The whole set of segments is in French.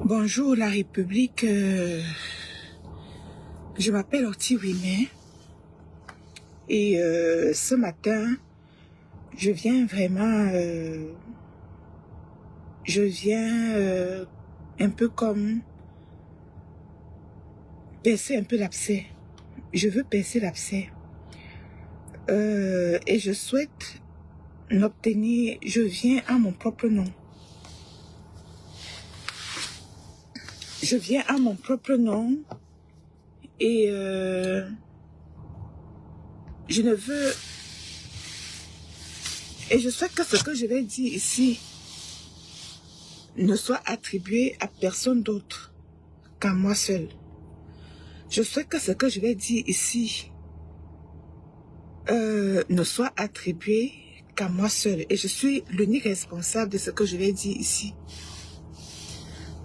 Bonjour la République, je m'appelle Orti Wimé et ce matin, je viens vraiment, un peu comme percer un peu l'abcès. Je veux percer l'abcès et je souhaite l'obtenir, je viens à mon propre nom. Je viens à mon propre nom et je ne veux... Et je souhaite que ce que je vais dire ici ne soit attribué à personne d'autre qu'à moi seul. Je souhaite que ce que je vais dire ici ne soit attribué qu'à moi seul. Et je suis l'unique responsable de ce que je vais dire ici.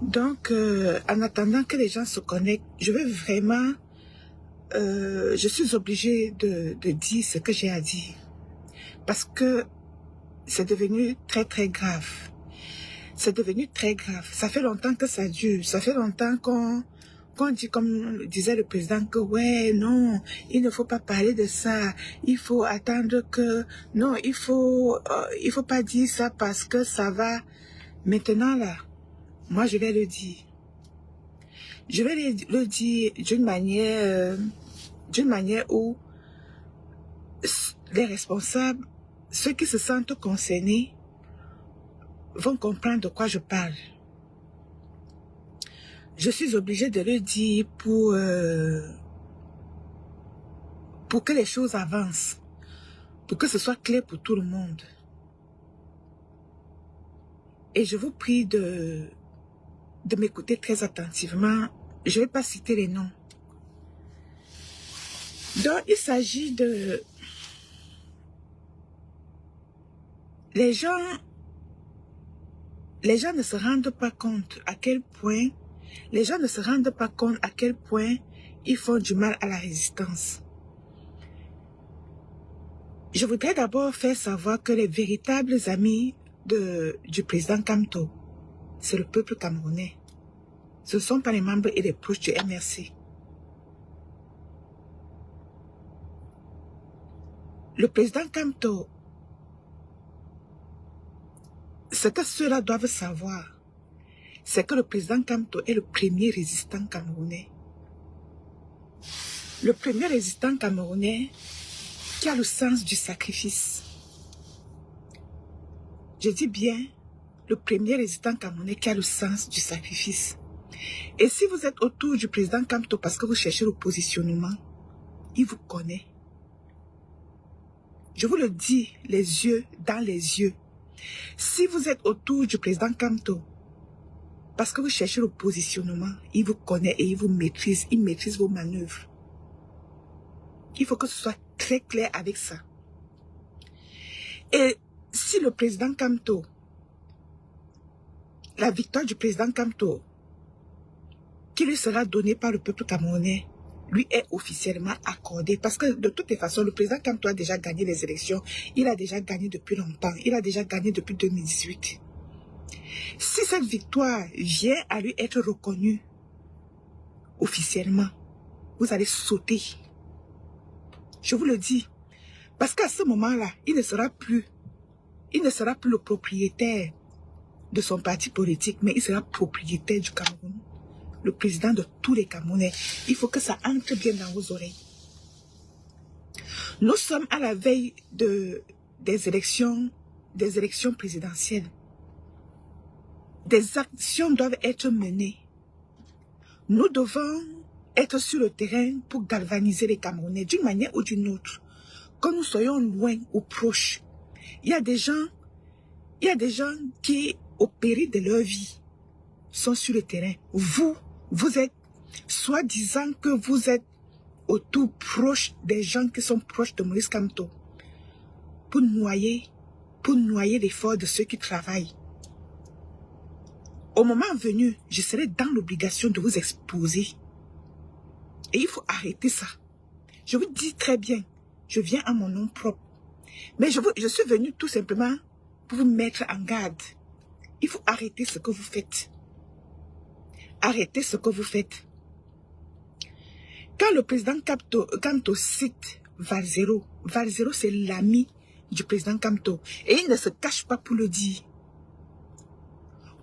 Donc, en attendant que les gens se connectent, je veux vraiment... je suis obligée de dire ce que j'ai à dire. Parce que c'est devenu très très grave. C'est devenu très grave. Ça fait longtemps que ça dure. Ça fait longtemps qu'on dit, comme disait le président, que ouais, non, il ne faut pas parler de ça. Il faut attendre que... Non, il faut pas dire ça parce que ça va... Maintenant là, moi je vais le dire. Je vais le dire d'une manière où les responsables, ceux qui se sentent concernés, vont comprendre de quoi je parle. Je suis obligée de le dire pour que les choses avancent, pour que ce soit clair pour tout le monde. Et je vous prie de m'écouter très attentivement. Je ne vais pas citer les noms. Donc, il s'agit de... Les gens ne se rendent pas compte à quel point... Les gens ne se rendent pas compte à quel point ils font du mal à la résistance. Je voudrais d'abord faire savoir que les véritables amis du président Kamto, c'est le peuple camerounais. Ce ne sont pas les membres et les proches du MRC. Le président Kamto, ce que ceux-là doivent savoir, c'est que le président Kamto est le premier résistant camerounais. Le premier résistant camerounais qui a le sens du sacrifice. Je dis bien, le premier résistant camerounais qui a le sens du sacrifice. Et si vous êtes autour du président Kamto parce que vous cherchez le positionnement, il vous connaît. Je vous le dis, les yeux dans les yeux. Si vous êtes autour du président Kamto parce que vous cherchez le positionnement, il vous connaît et il vous maîtrise. Il maîtrise vos manœuvres. Il faut que ce soit très clair avec ça. Et si le président Kamto, la victoire du président Kamto, qui lui sera donnée par le peuple camerounais, lui est officiellement accordée. Parce que de toutes les façons, le président Kamto a déjà gagné les élections. Il a déjà gagné depuis longtemps. Il a déjà gagné depuis 2018. Si cette victoire vient à lui être reconnue officiellement, vous allez sauter. Je vous le dis. Parce qu'à ce moment-là, il ne sera plus le propriétaire de son parti politique, mais il sera propriétaire du Cameroun. Le président de tous les Camerounais. Il faut que ça entre bien dans vos oreilles. Nous sommes à la veille des élections présidentielles. Des actions doivent être menées. Nous devons être sur le terrain pour galvaniser les Camerounais d'une manière ou d'une autre. Que nous soyons loin ou proches. Il y a des gens qui, au péril de leur vie, sont sur le terrain. Vous êtes, soi-disant que vous êtes autour proche des gens qui sont proches de Maurice Kamto, pour noyer l'effort de ceux qui travaillent. Au moment venu, je serai dans l'obligation de vous exposer. Et il faut arrêter ça. Je vous dis très bien, je viens à mon nom propre. Mais je suis venu tout simplement pour vous mettre en garde. Il faut arrêter ce que vous faites. arrêtez ce que vous faites. Quand le président Kamto cite Valzero, Valzero c'est l'ami du président Kamto. Et il ne se cache pas pour le dire.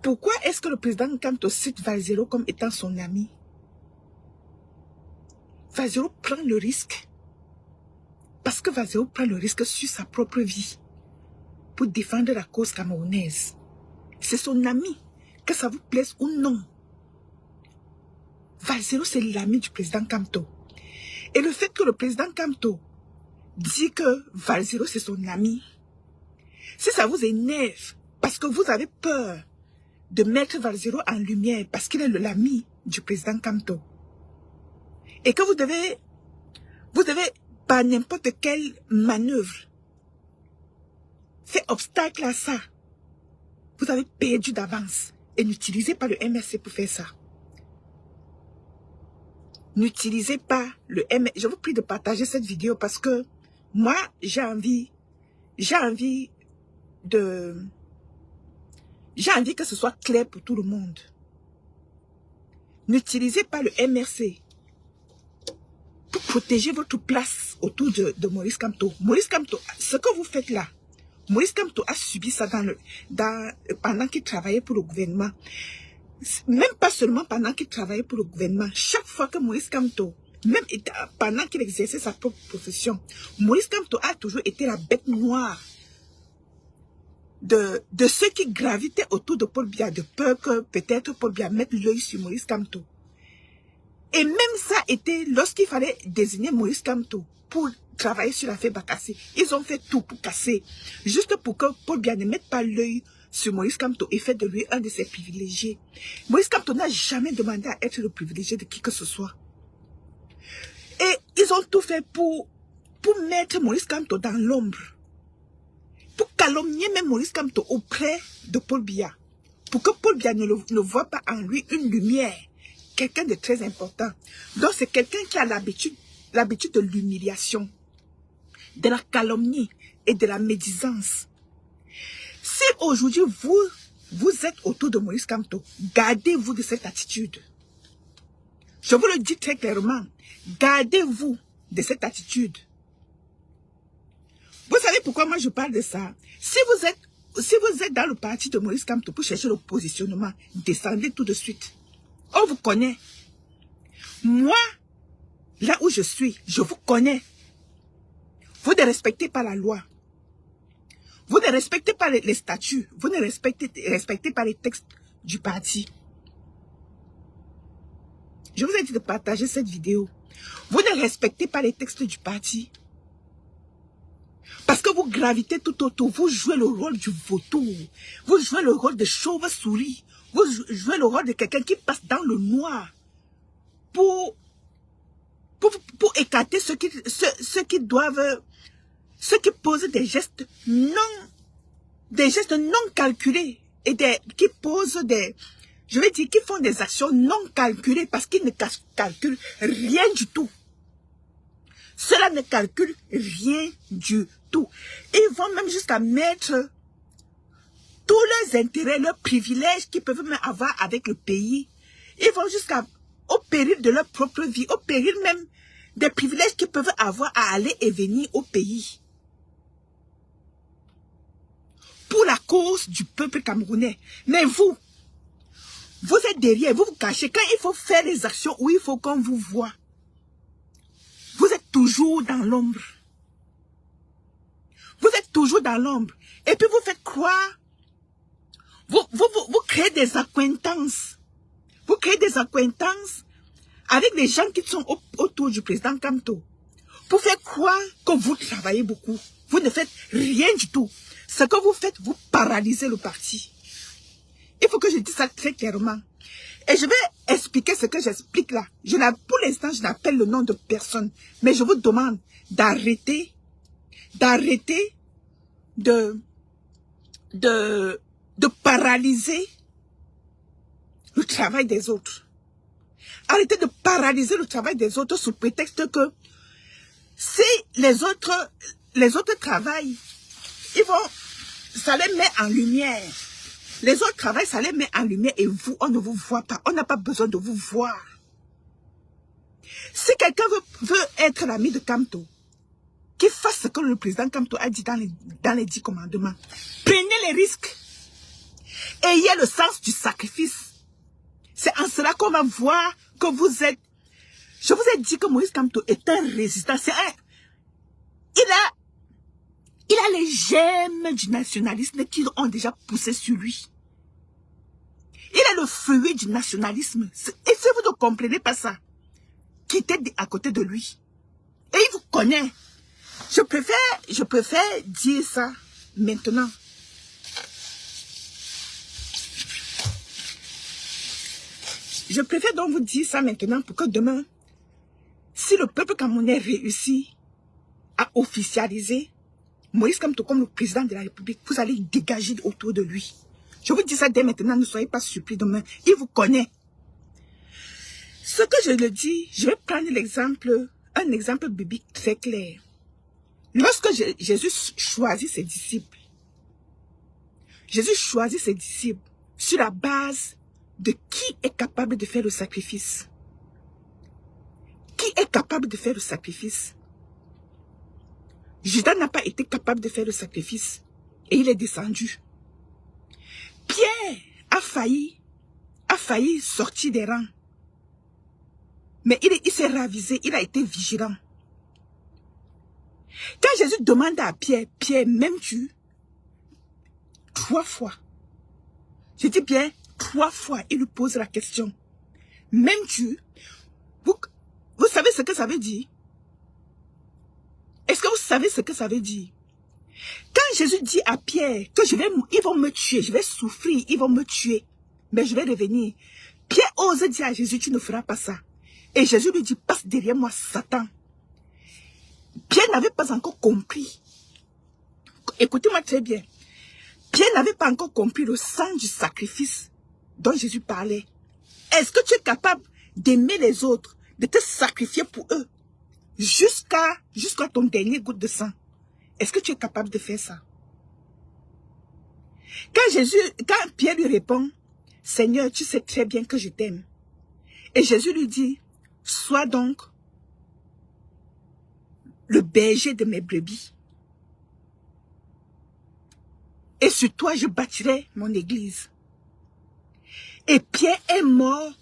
Pourquoi est-ce que le président Kamto cite Valzero comme étant son ami? Valzero prend le risque. Parce que Valzero prend le risque sur sa propre vie pour défendre la cause camerounaise. C'est son ami, que ça vous plaise ou non. Valzero, c'est l'ami du président Kamto. Et le fait que le président Kamto dit que Valzero, c'est son ami, si ça vous énerve, parce que vous avez peur de mettre Valzero en lumière, parce qu'il est l'ami du président Kamto, et que vous devez, par n'importe quelle manœuvre, faire obstacle à ça, vous avez perdu d'avance. Et n'utilisez pas le MRC pour faire ça. N'utilisez pas le MRC. Je vous prie de partager cette vidéo parce que moi, j'ai envie que ce soit clair pour tout le monde. N'utilisez pas le MRC pour protéger votre place autour de Maurice Kamto. Maurice Kamto, ce que vous faites là, Maurice Kamto a subi ça pendant qu'il travaillait pour le gouvernement. Même pas seulement pendant qu'il travaillait pour le gouvernement. Chaque fois que Maurice Kamto, même pendant qu'il exerçait sa propre profession, Maurice Kamto a toujours été la bête noire de ceux qui gravitaient autour de Paul Biya, de peur que peut-être Paul Biya mette l'œil sur Maurice Kamto. Et même ça était lorsqu'il fallait désigner Maurice Kamto pour travailler sur l'affaire Bakassi. Ils ont fait tout pour casser, juste pour que Paul Biya ne mette pas l'œil sur Maurice Kamto et fait de lui un de ses privilégiés. Maurice Kamto n'a jamais demandé à être le privilégié de qui que ce soit. Et ils ont tout fait pour mettre Maurice Kamto dans l'ombre. Pour calomnier même Maurice Kamto auprès de Paul Biya. Pour que Paul Biya ne voit pas en lui une lumière. Quelqu'un de très important. Donc c'est quelqu'un qui a l'habitude de l'humiliation, de la calomnie et de la médisance. Si aujourd'hui vous êtes autour de Maurice Kamto, gardez-vous de cette attitude. Je vous le dis très clairement, gardez-vous de cette attitude. Vous savez pourquoi moi je parle de ça? Si vous êtes dans le parti de Maurice Kamto pour chercher le positionnement, descendez tout de suite. On vous connaît. Moi, là où je suis, je vous connais. Vous ne respectez pas la loi. Vous ne respectez pas les statuts. Vous ne respectez pas les textes du parti. Je vous ai dit de partager cette vidéo. Vous ne respectez pas les textes du parti. Parce que vous gravitez tout autour. Vous jouez le rôle du vautour. Vous jouez le rôle de chauve-souris. Vous jouez le rôle de quelqu'un qui passe dans le noir pour écarter ceux qui posent des gestes non calculés et qui font des actions non calculées parce qu'ils ne calculent rien du tout. Cela ne calcule rien du tout. Ils vont même jusqu'à mettre tous leurs intérêts, leurs privilèges qu'ils peuvent même avoir avec le pays. Ils vont au péril de leur propre vie, au péril même des privilèges qu'ils peuvent avoir à aller et venir au pays. Pour la cause du peuple camerounais. Mais vous êtes derrière, vous vous cachez. Quand il faut faire les actions où il faut qu'on vous voit, vous êtes toujours dans l'ombre. Vous êtes toujours dans l'ombre. Et puis vous faites croire. Vous créez des acquaintances. Vous créez des acquaintances avec les gens qui sont autour du président Kamto. Pour faire croire que vous travaillez beaucoup. Vous ne faites rien du tout. Ce que vous faites, vous paralysez le parti. Il faut que je dise ça très clairement. Et je vais expliquer ce que j'explique là. Pour l'instant, je n'appelle le nom de personne. Mais je vous demande d'arrêter de paralyser le travail des autres. Arrêtez de paralyser le travail des autres sous prétexte que si les autres travaillent, ça les met en lumière. Les autres travaillent, ça les met en lumière et vous, on ne vous voit pas. On n'a pas besoin de vous voir. Si quelqu'un veut être l'ami de Kamto, qu'il fasse ce que le président Kamto a dit dans les 10 commandements. Prenez les risques. Ayez le sens du sacrifice. C'est en cela qu'on va voir que vous êtes... Je vous ai dit que Moïse Kamto est un résistant. Il a les gemmes du nationalisme qui ont déjà poussé sur lui. Il a le fruit du nationalisme. Et si vous ne comprenez pas ça, quittez à côté de lui. Et il vous connaît. Je préfère dire ça maintenant. Je préfère donc vous dire ça maintenant pour que demain, si le peuple camerounais réussit à officialiser Moïse Kamto comme le président de la République, vous allez dégager autour de lui. Je vous dis ça dès maintenant, ne soyez pas surpris demain. Il vous connaît. Ce que je le dis, je vais prendre un exemple biblique très clair. Lorsque Jésus choisit ses disciples, sur la base de qui est capable de faire le sacrifice. Qui est capable de faire le sacrifice? Judas n'a pas été capable de faire le sacrifice et il est descendu. Pierre a failli sortir des rangs. Mais il s'est ravisé, il a été vigilant. Quand Jésus demande à Pierre, Pierre, m'aimes-tu? 3 fois. Je dis bien 3 fois, il lui pose la question. M'aimes-tu? Vous savez ce que ça veut dire? Est-ce que vous savez ce que ça veut dire? Quand Jésus dit à Pierre que ils vont me tuer, je vais souffrir, ils vont me tuer, mais je vais revenir. Pierre ose dire à Jésus, tu ne feras pas ça. Et Jésus lui dit, passe derrière moi, Satan. Pierre n'avait pas encore compris. Écoutez-moi très bien. Pierre n'avait pas encore compris le sens du sacrifice dont Jésus parlait. Est-ce que tu es capable d'aimer les autres, de te sacrifier pour eux, jusqu'à ton dernier goutte de sang? Est-ce que tu es capable de faire ça? Quand Pierre lui répond, Seigneur, tu sais très bien que je t'aime. Et Jésus lui dit, sois donc le berger de mes brebis. Et sur toi, je bâtirai mon église. Et Pierre est mort.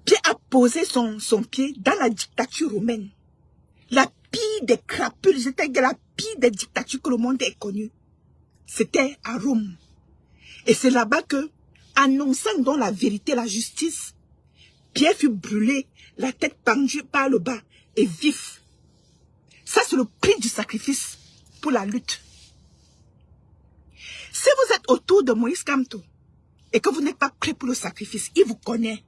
Pierre a posé son pied dans la dictature romaine. La pire des crapules, c'était la pire des dictatures que le monde ait connues. C'était à Rome. Et c'est là-bas que, annonçant donc la vérité, la justice, Pierre fut brûlé, la tête pendue par le bas et vif. Ça, c'est le prix du sacrifice pour la lutte. Si vous êtes autour de Moïse Kamto et que vous n'êtes pas prêt pour le sacrifice, il vous connaît.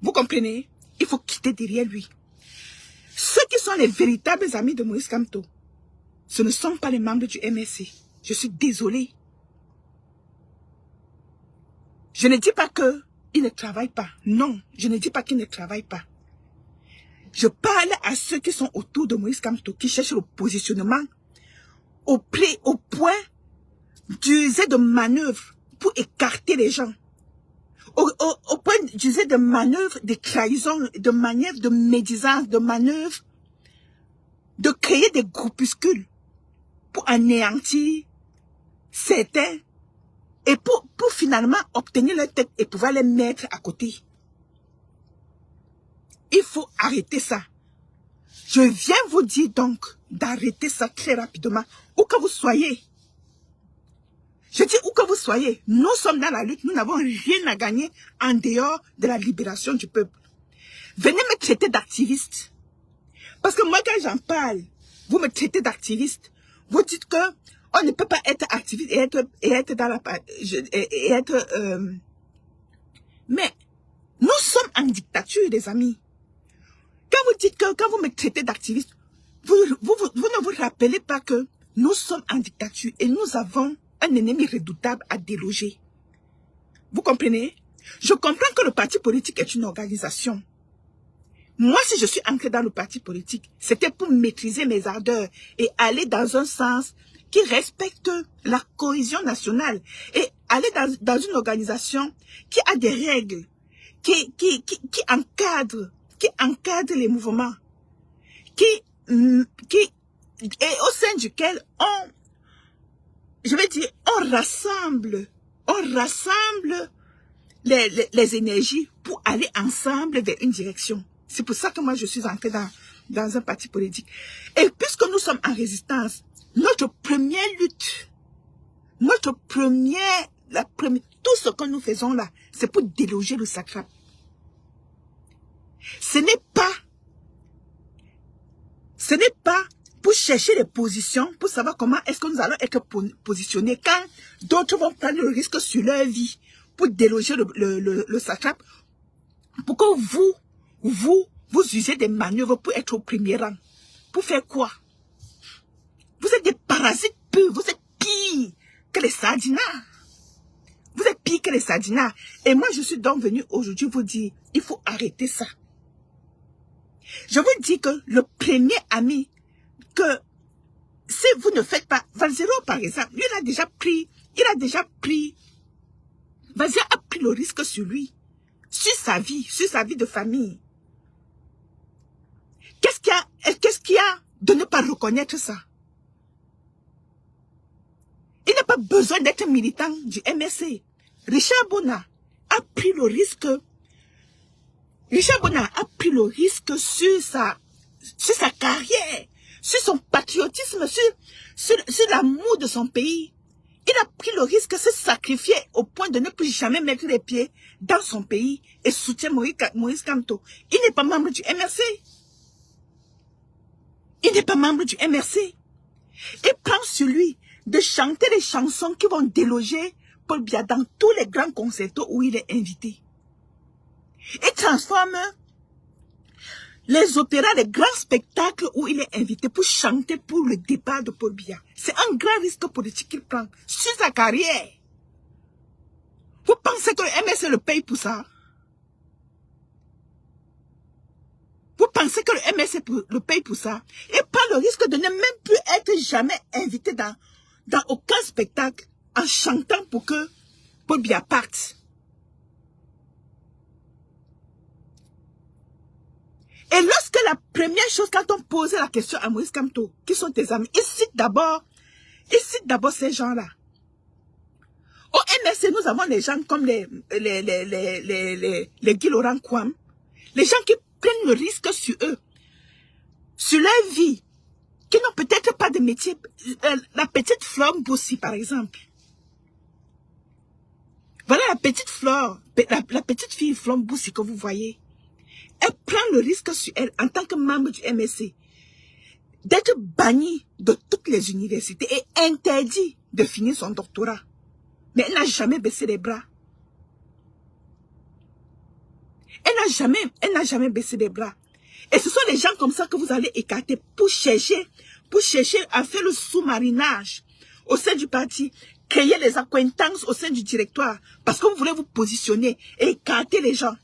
Vous comprenez? Il faut quitter derrière lui. Ceux qui sont les véritables amis de Moïse Kamto, ce ne sont pas les membres du MSC. Je suis désolée. Je ne dis pas qu'ils ne travaillent pas. Non, je ne dis pas qu'ils ne travaillent pas. Je parle à ceux qui sont autour de Moïse Kamto, qui cherchent le positionnement au point d'user de manœuvres pour écarter les gens. Au point d'user de manœuvres de trahison, de manœuvres de médisance, de manœuvres de créer des groupuscules pour anéantir certains et pour finalement obtenir leur tête et pouvoir les mettre à côté. Il faut arrêter ça. Je viens vous dire donc d'arrêter ça très rapidement, où que vous soyez. Je dis où que vous soyez, nous sommes dans la lutte, nous n'avons rien à gagner en dehors de la libération du peuple. Venez me traiter d'activiste. Parce que moi quand j'en parle, vous me traitez d'activiste. Vous dites que on ne peut pas être activiste et être dans la... Mais nous sommes en dictature, les amis. Quand vous dites que, quand vous me traitez d'activiste, vous ne vous rappelez pas que nous sommes en dictature et nous avons un ennemi redoutable à déloger. Vous comprenez? Je comprends que le parti politique est une organisation. Moi, si je suis entré dans le parti politique, c'était pour maîtriser mes ardeurs et aller dans un sens qui respecte la cohésion nationale et aller dans une organisation qui a des règles, qui encadre les mouvements, et au sein duquel je vais dire, on rassemble les énergies pour aller ensemble vers une direction. C'est pour ça que moi je suis entrée dans un parti politique. Et puisque nous sommes en résistance, notre première lutte, tout ce que nous faisons là, c'est pour déloger le satrap. Ce n'est pas pour chercher les positions, pour savoir comment est-ce que nous allons être positionnés quand d'autres vont prendre le risque sur leur vie pour déloger le satrap, pour que vous usez des manœuvres pour être au premier rang. Pour faire quoi? Vous êtes des parasites purs, vous êtes pires que les sardinats. Vous êtes pires que les sardinats. Et moi, je suis donc venue aujourd'hui vous dire, il faut arrêter ça. Je vous dis que le premier ami que si vous ne faites pas, Valzero par exemple, il a déjà pris, Valzero a pris le risque sur lui, sur sa vie de famille. Qu'est-ce qu'il y a de ne pas reconnaître ça? Il n'a pas besoin d'être militant du MSC. Richard Bona a pris le risque. Richard Bona a pris le risque sur sa carrière, sur son patriotisme, sur l'amour de son pays. Il a pris le risque de se sacrifier au point de ne plus jamais mettre les pieds dans son pays et soutient Moïse Kamto. Il n'est pas membre du MRC. Il n'est pas membre du MRC. Il prend sur lui de chanter les chansons qui vont déloger Paul Biya dans tous les grands concertos où il est invité. Il transforme les opéras, les grands spectacles où il est invité pour chanter pour le départ de Paul Biya. C'est un grand risque politique qu'il prend sur sa carrière. Vous pensez que le MSC le paye pour ça? Vous pensez que le MSC le paye pour ça? Il prend le risque de ne même plus être jamais invité dans aucun spectacle en chantant pour que Paul Biya parte. Et lorsque la première chose, quand on posait la question à Moïse Kamto, qui sont tes amis, il cite d'abord ces gens-là. Au MSC, nous avons les gens comme les Guy Laurent Kwam, les gens qui prennent le risque sur eux, sur leur vie, qui n'ont peut-être pas de métier. La petite Flore Mbossi, par exemple. Voilà la petite Flore, la petite fille Flore Mbossi que vous voyez. Elle prend le risque sur elle, en tant que membre du MSC, d'être bannie de toutes les universités et interdit de finir son doctorat. Mais elle n'a jamais baissé les bras. Elle n'a jamais baissé les bras. Et ce sont les gens comme ça que vous allez écarter pour chercher à faire le sous-marinage au sein du parti, créer les accointances au sein du directoire, parce que vous voulez vous positionner et écarter les gens.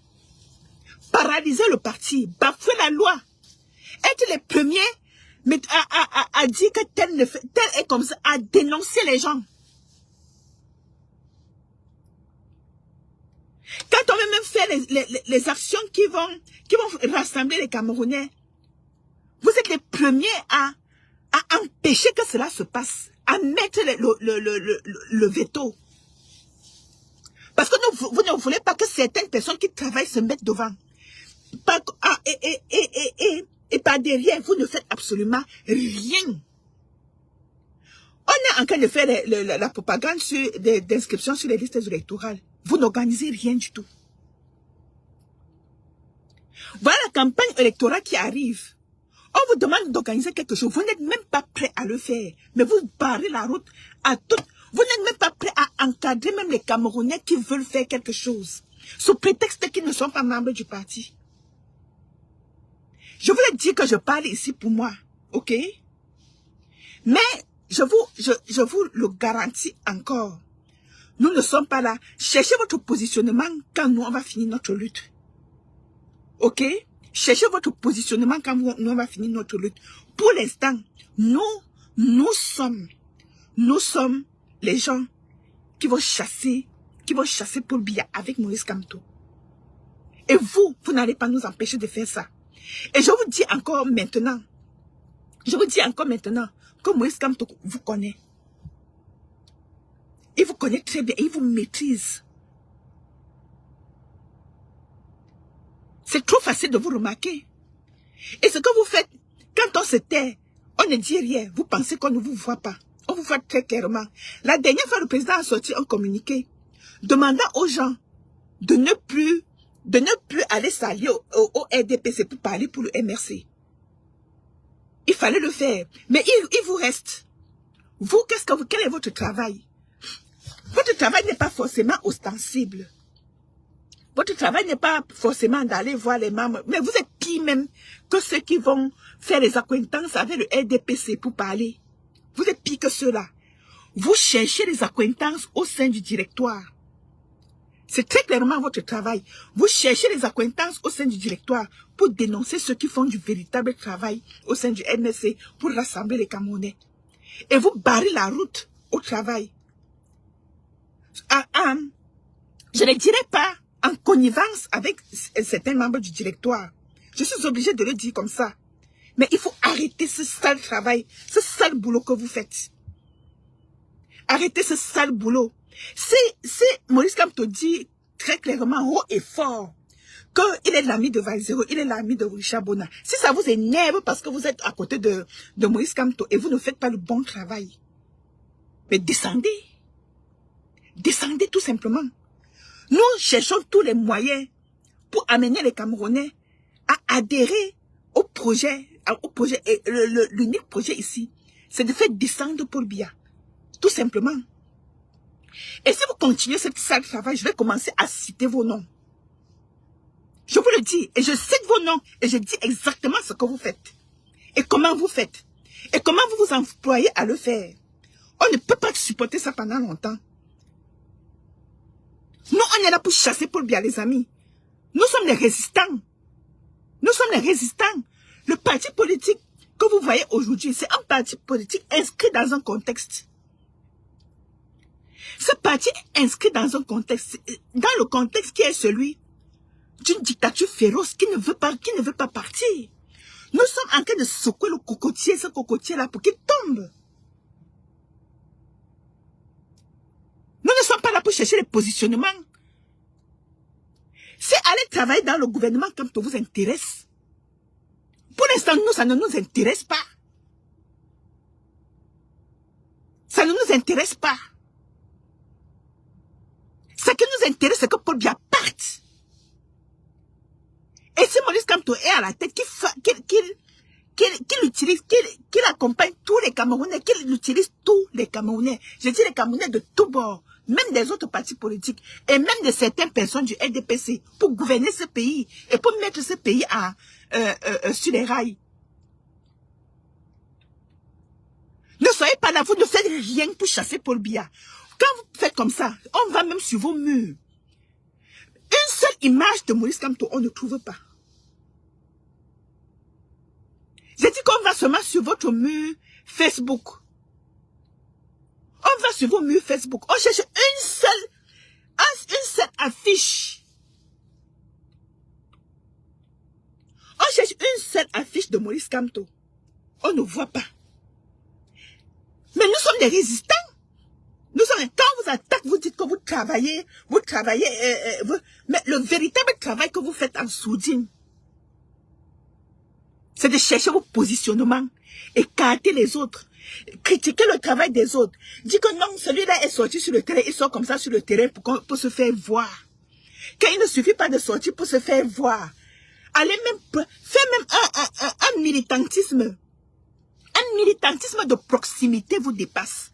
Paralyser le parti, bafouer la loi, être les premiers à dire que tel est comme ça, à dénoncer les gens. Quand on veut même faire les actions qui vont rassembler les Camerounais, vous êtes les premiers à empêcher que cela se passe, à mettre le veto. Parce que vous ne voulez pas que certaines personnes qui travaillent se mettent devant. Et par derrière, vous ne faites absolument rien. On est en train de faire la propagande d'inscription sur les listes électorales. Vous n'organisez rien du tout. Voilà la campagne électorale qui arrive. On vous demande d'organiser quelque chose. Vous n'êtes même pas prêt à le faire. Mais vous barrez la route à tout. Vous n'êtes même pas prêt à encadrer même les Camerounais qui veulent faire quelque chose. Sous prétexte qu'ils ne sont pas membres du parti. Je voulais dire que je parle ici pour moi. Ok? Mais je vous le garantis encore. Nous ne sommes pas là. Cherchez votre positionnement quand nous, on va finir notre lutte. Ok? Cherchez votre positionnement quand nous, on va finir notre lutte. Pour l'instant, nous sommes nous sommes les gens qui vont chasser Paul Biya avec Moïse Kamto. Et vous n'allez pas nous empêcher de faire ça. Et je vous dis encore maintenant que Moïse Kamto vous connaît. Il vous connaît très bien, il vous maîtrise. C'est trop facile de vous remarquer. Et ce que vous faites, quand on se tait, on ne dit rien. Vous pensez qu'on ne vous voit pas. On vous voit très clairement. La dernière fois, le président a sorti un communiqué demandant aux gens de ne plus aller s'allier au RDPC pour parler pour le MRC. Il fallait le faire. Mais il vous reste. Vous, quel est votre travail? Votre travail n'est pas forcément ostensible. Votre travail n'est pas forcément d'aller voir les membres. Mais vous êtes pire même que ceux qui vont faire les acquaintances avec le RDPC pour parler. Vous êtes pire que ceux-là. Vous cherchez les acquaintances au sein du directoire. C'est très clairement votre travail. Vous cherchez les acquaintances au sein du directoire pour dénoncer ceux qui font du véritable travail au sein du MSC pour rassembler les Camerounais. Et vous barrez la route au travail. Je ne dirais pas en connivence avec certains membres du directoire. Je suis obligée de le dire comme ça. Mais il faut arrêter ce sale travail, ce sale boulot que vous faites. Arrêtez ce sale boulot. C'est Maurice Kamto dit très clairement, haut et fort, qu'il est l'ami de Valzero, il est l'ami de Richard Bona. Si ça vous énerve parce que vous êtes à côté de Maurice Kamto et vous ne faites pas le bon travail, mais descendez. Descendez tout simplement. Nous cherchons tous les moyens pour amener les Camerounais à adhérer au projet. Et l'unique projet ici, c'est de faire descendre Paul Biya. Tout simplement. Et si vous continuez ce sale travail, je vais commencer à citer vos noms. Je vous le dis, et je cite vos noms, et je dis exactement ce que vous faites. Et comment vous faites. Et comment vous vous employez à le faire. On ne peut pas supporter ça pendant longtemps. Nous, on est là pour chasser Paul Biya, les amis. Nous sommes les résistants. Nous sommes les résistants. Le parti politique que vous voyez aujourd'hui, c'est un parti politique inscrit dans un contexte. Ce parti est inscrit dans un contexte, dans le contexte qui est celui d'une dictature féroce qui ne veut pas partir. Nous sommes en train de secouer le cocotier, ce cocotier-là, pour qu'il tombe. Nous ne sommes pas là pour chercher les positionnements. Si aller travailler dans le gouvernement comme ça vous intéresse, pour l'instant, nous, ça ne nous intéresse pas. Ça ne nous intéresse pas. Ce qui nous intéresse, c'est que Paul Biya parte. Et si Maurice Kamto est à la tête, qu'il accompagne tous les Camerounais, qu'il utilise tous les Camerounais. Je dis les Camerounais de tous bords, même des autres partis politiques, et même de certaines personnes du RDPC, pour gouverner ce pays, et pour mettre ce pays sur les rails. Ne soyez pas là, vous ne faites rien pour chasser Paul Biya. Quand vous faites comme ça, on va même sur vos murs. Une seule image de Maurice Kamto, on ne trouve pas. J'ai dit qu'on va seulement sur votre mur Facebook. On va sur vos murs Facebook. On cherche une seule affiche. On cherche une seule affiche de Maurice Kamto. On ne voit pas. Mais nous sommes des résistants. Nous sommes, quand on vous attaque, vous dites que vous travaillez, mais le véritable travail que vous faites en sourdine, c'est de chercher vos positionnements, écarter les autres, critiquer le travail des autres, dire que non, celui-là est sorti sur le terrain, il sort comme ça sur le terrain pour se faire voir. Qu'il ne suffit pas de sortir pour se faire voir. Allez même, faire même un militantisme de proximité vous dépasse.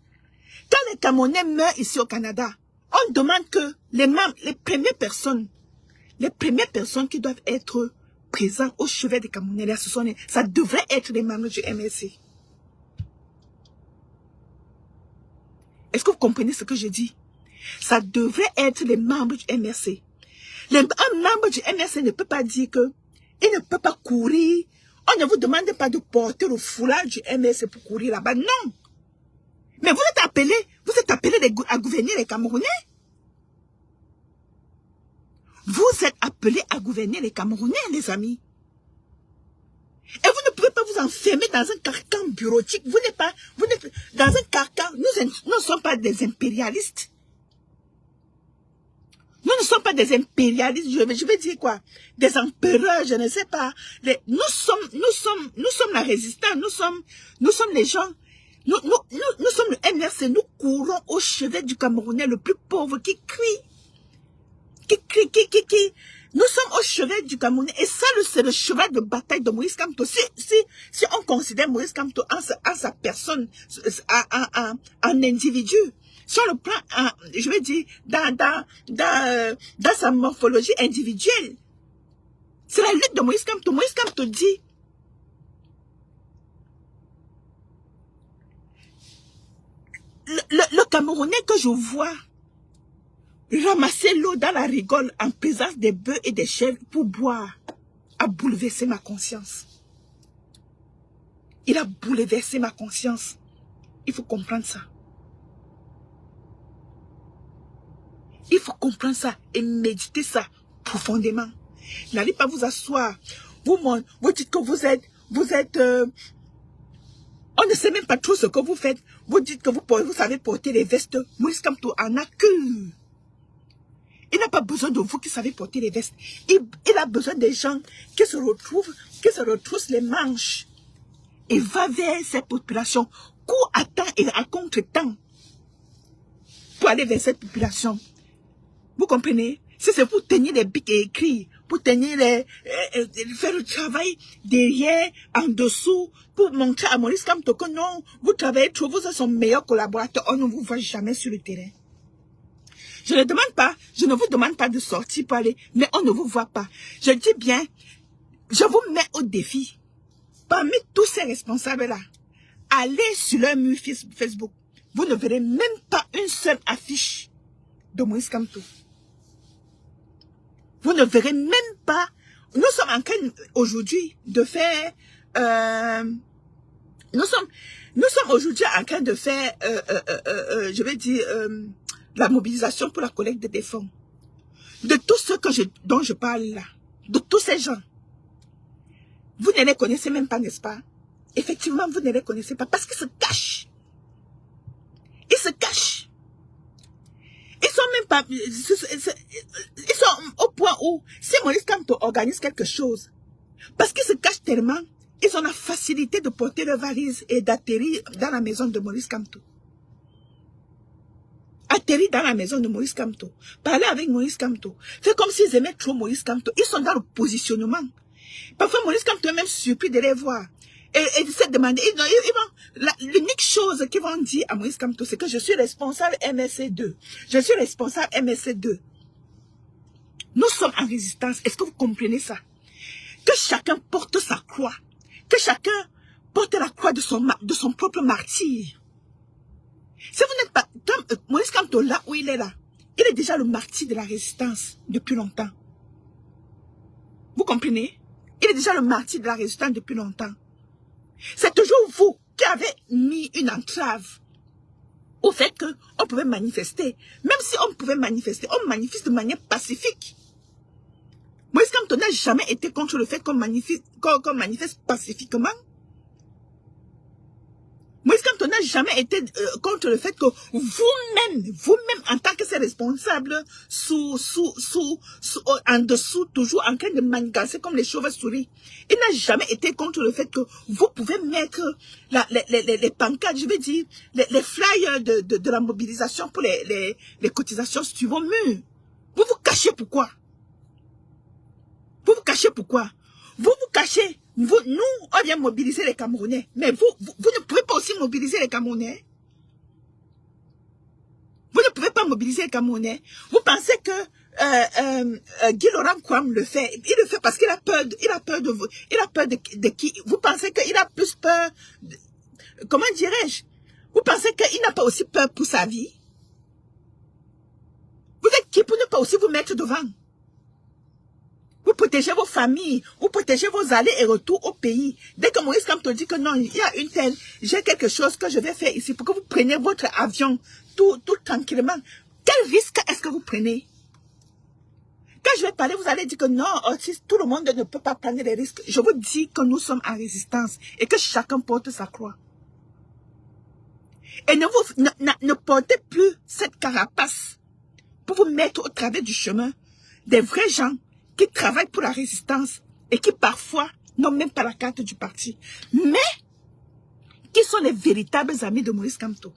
Quand les Camerounais meurent ici au Canada, on demande que les premières personnes qui doivent être présentes au chevet des Camerounais, ça devrait être les membres du MSC. Est-ce que vous comprenez ce que je dis? Ça devrait être les membres du MSC. Un membre du MSC ne peut pas dire que il ne peut pas courir. On ne vous demande pas de porter le foulard du MSC pour courir là-bas. Non. Mais vous êtes appelés à gouverner les Camerounais. Vous êtes appelés à gouverner les Camerounais, les amis. Et vous ne pouvez pas vous enfermer dans un carcan bureautique. Vous n'êtes pas dans un carcan. Nous ne sommes pas des impérialistes. Nous ne sommes pas des impérialistes. Je vais dire quoi? Des empereurs, je ne sais pas. Nous sommes la résistance. Nous sommes les gens. Nous sommes le MRC. Nous courons au chevet du Camerounais le plus pauvre qui crie. Nous sommes au chevet du Camerounais. Et ça, c'est le cheval de bataille de Moïse Kamto. Si on considère Moïse Kamto en sa personne, en individu, sur le plan, je vais dire, dans sa morphologie individuelle, c'est la lutte de Moïse Kamto. Moïse Kamto dit, le Camerounais que je vois ramasser l'eau dans la rigole en présence des bœufs et des chèvres pour boire a bouleversé ma conscience. Il a bouleversé ma conscience. Il faut comprendre ça. Il faut comprendre ça et méditer ça profondément. N'allez pas vous asseoir. Vous dites que vous êtes, on ne sait même pas trop ce que vous faites. Vous dites que vous savez porter les vestes. Moïse Kamto en a que. Il n'a pas besoin de vous qui savez porter les vestes. Il a besoin des gens qui se retroussent les manches et va vers cette population. Court à temps et à contre-temps pour aller vers cette population. Vous comprenez? Si c'est pour tenir les bics et écrire, pour tenir faire le travail derrière, en dessous, pour montrer à Moïse Kamto que non, vous travaillez trop, vous êtes son meilleur collaborateur, on ne vous voit jamais sur le terrain. Je ne vous demande pas de sortir pour aller, mais on ne vous voit pas. Je dis bien, je vous mets au défi. Parmi tous ces responsables-là, allez sur leur mur Facebook. Vous ne verrez même pas une seule affiche de Moïse Kamto. Vous ne verrez même pas. Nous sommes en train aujourd'hui de faire. Nous sommes aujourd'hui en train de faire. Je vais dire la mobilisation pour la collecte des fonds. De tous ceux dont je parle là, de tous ces gens, vous ne les connaissez même pas, n'est-ce pas? Effectivement, vous ne les connaissez pas parce qu'ils se cachent. Ils se cachent. Ils sont même pas, ils sont au point où, si Moïse Kamto organise quelque chose, parce qu'ils se cachent tellement, ils ont la facilité de porter leur valise et d'atterrir dans la maison de Moïse Kamto. Atterrir dans la maison de Moïse Kamto. Parler avec Moïse Kamto. C'est comme s'ils aimaient trop Moïse Kamto. Ils sont dans le positionnement. Parfois, Moïse Kamto est même surpris de les voir. Et de se demander, l'unique chose qu'ils vont dire à Moïse Kamto, c'est que je suis responsable MSC2. Je suis responsable MSC2. Nous sommes en résistance. Est-ce que vous comprenez ça? Que chacun porte sa croix. Que chacun porte la croix de son propre martyr. Si vous n'êtes pas, comme Moïse Kamto, là où il est là, il est déjà le martyr de la résistance depuis longtemps. Vous comprenez? Il est déjà le martyr de la résistance depuis longtemps. C'est toujours vous qui avez mis une entrave au fait qu'on pouvait manifester. Même si on pouvait manifester, on manifeste de manière pacifique. Moïse Kamto n'a jamais été contre le fait qu'on manifeste pacifiquement. Moïse Kamto n'a jamais été contre le fait que vous-même, en tant que ses responsables, en dessous, toujours en train de manigancer comme les chauves-souris. Il n'a jamais été contre le fait que vous pouvez mettre les pancartes, je vais dire, les flyers de la mobilisation pour les cotisations sur vos murs. Vous vous cachez pourquoi? Vous vous cachez pourquoi? Vous vous cachez. Nous, on vient mobiliser les Camerounais. Mais vous ne pouvez pas aussi mobiliser les Camerounais. Vous ne pouvez pas mobiliser les Camerounais. Vous pensez que Guy Laurent Kwam le fait. Il le fait parce qu'il a peur de vous. Il a peur de qui? Vous pensez qu'il a plus peur comment dirais-je? Vous pensez qu'il n'a pas aussi peur pour sa vie? Vous êtes qui pour ne pas aussi vous mettre devant? Vous protégez vos familles, vous protégez vos allées et retours au pays. Dès que Maurice Kamto dit que non, il y a une telle, j'ai quelque chose que je vais faire ici pour que vous preniez votre avion tout tranquillement. Quel risque est-ce que vous prenez? Quand je vais parler, vous allez dire que non, tout le monde ne peut pas prendre les risques. Je vous dis que nous sommes en résistance et que chacun porte sa croix. Et ne portez plus cette carapace pour vous mettre au travers du chemin des vrais gens qui travaillent pour la résistance et qui parfois n'ont même pas la carte du parti, mais qui sont les véritables amis de Maurice Kamto.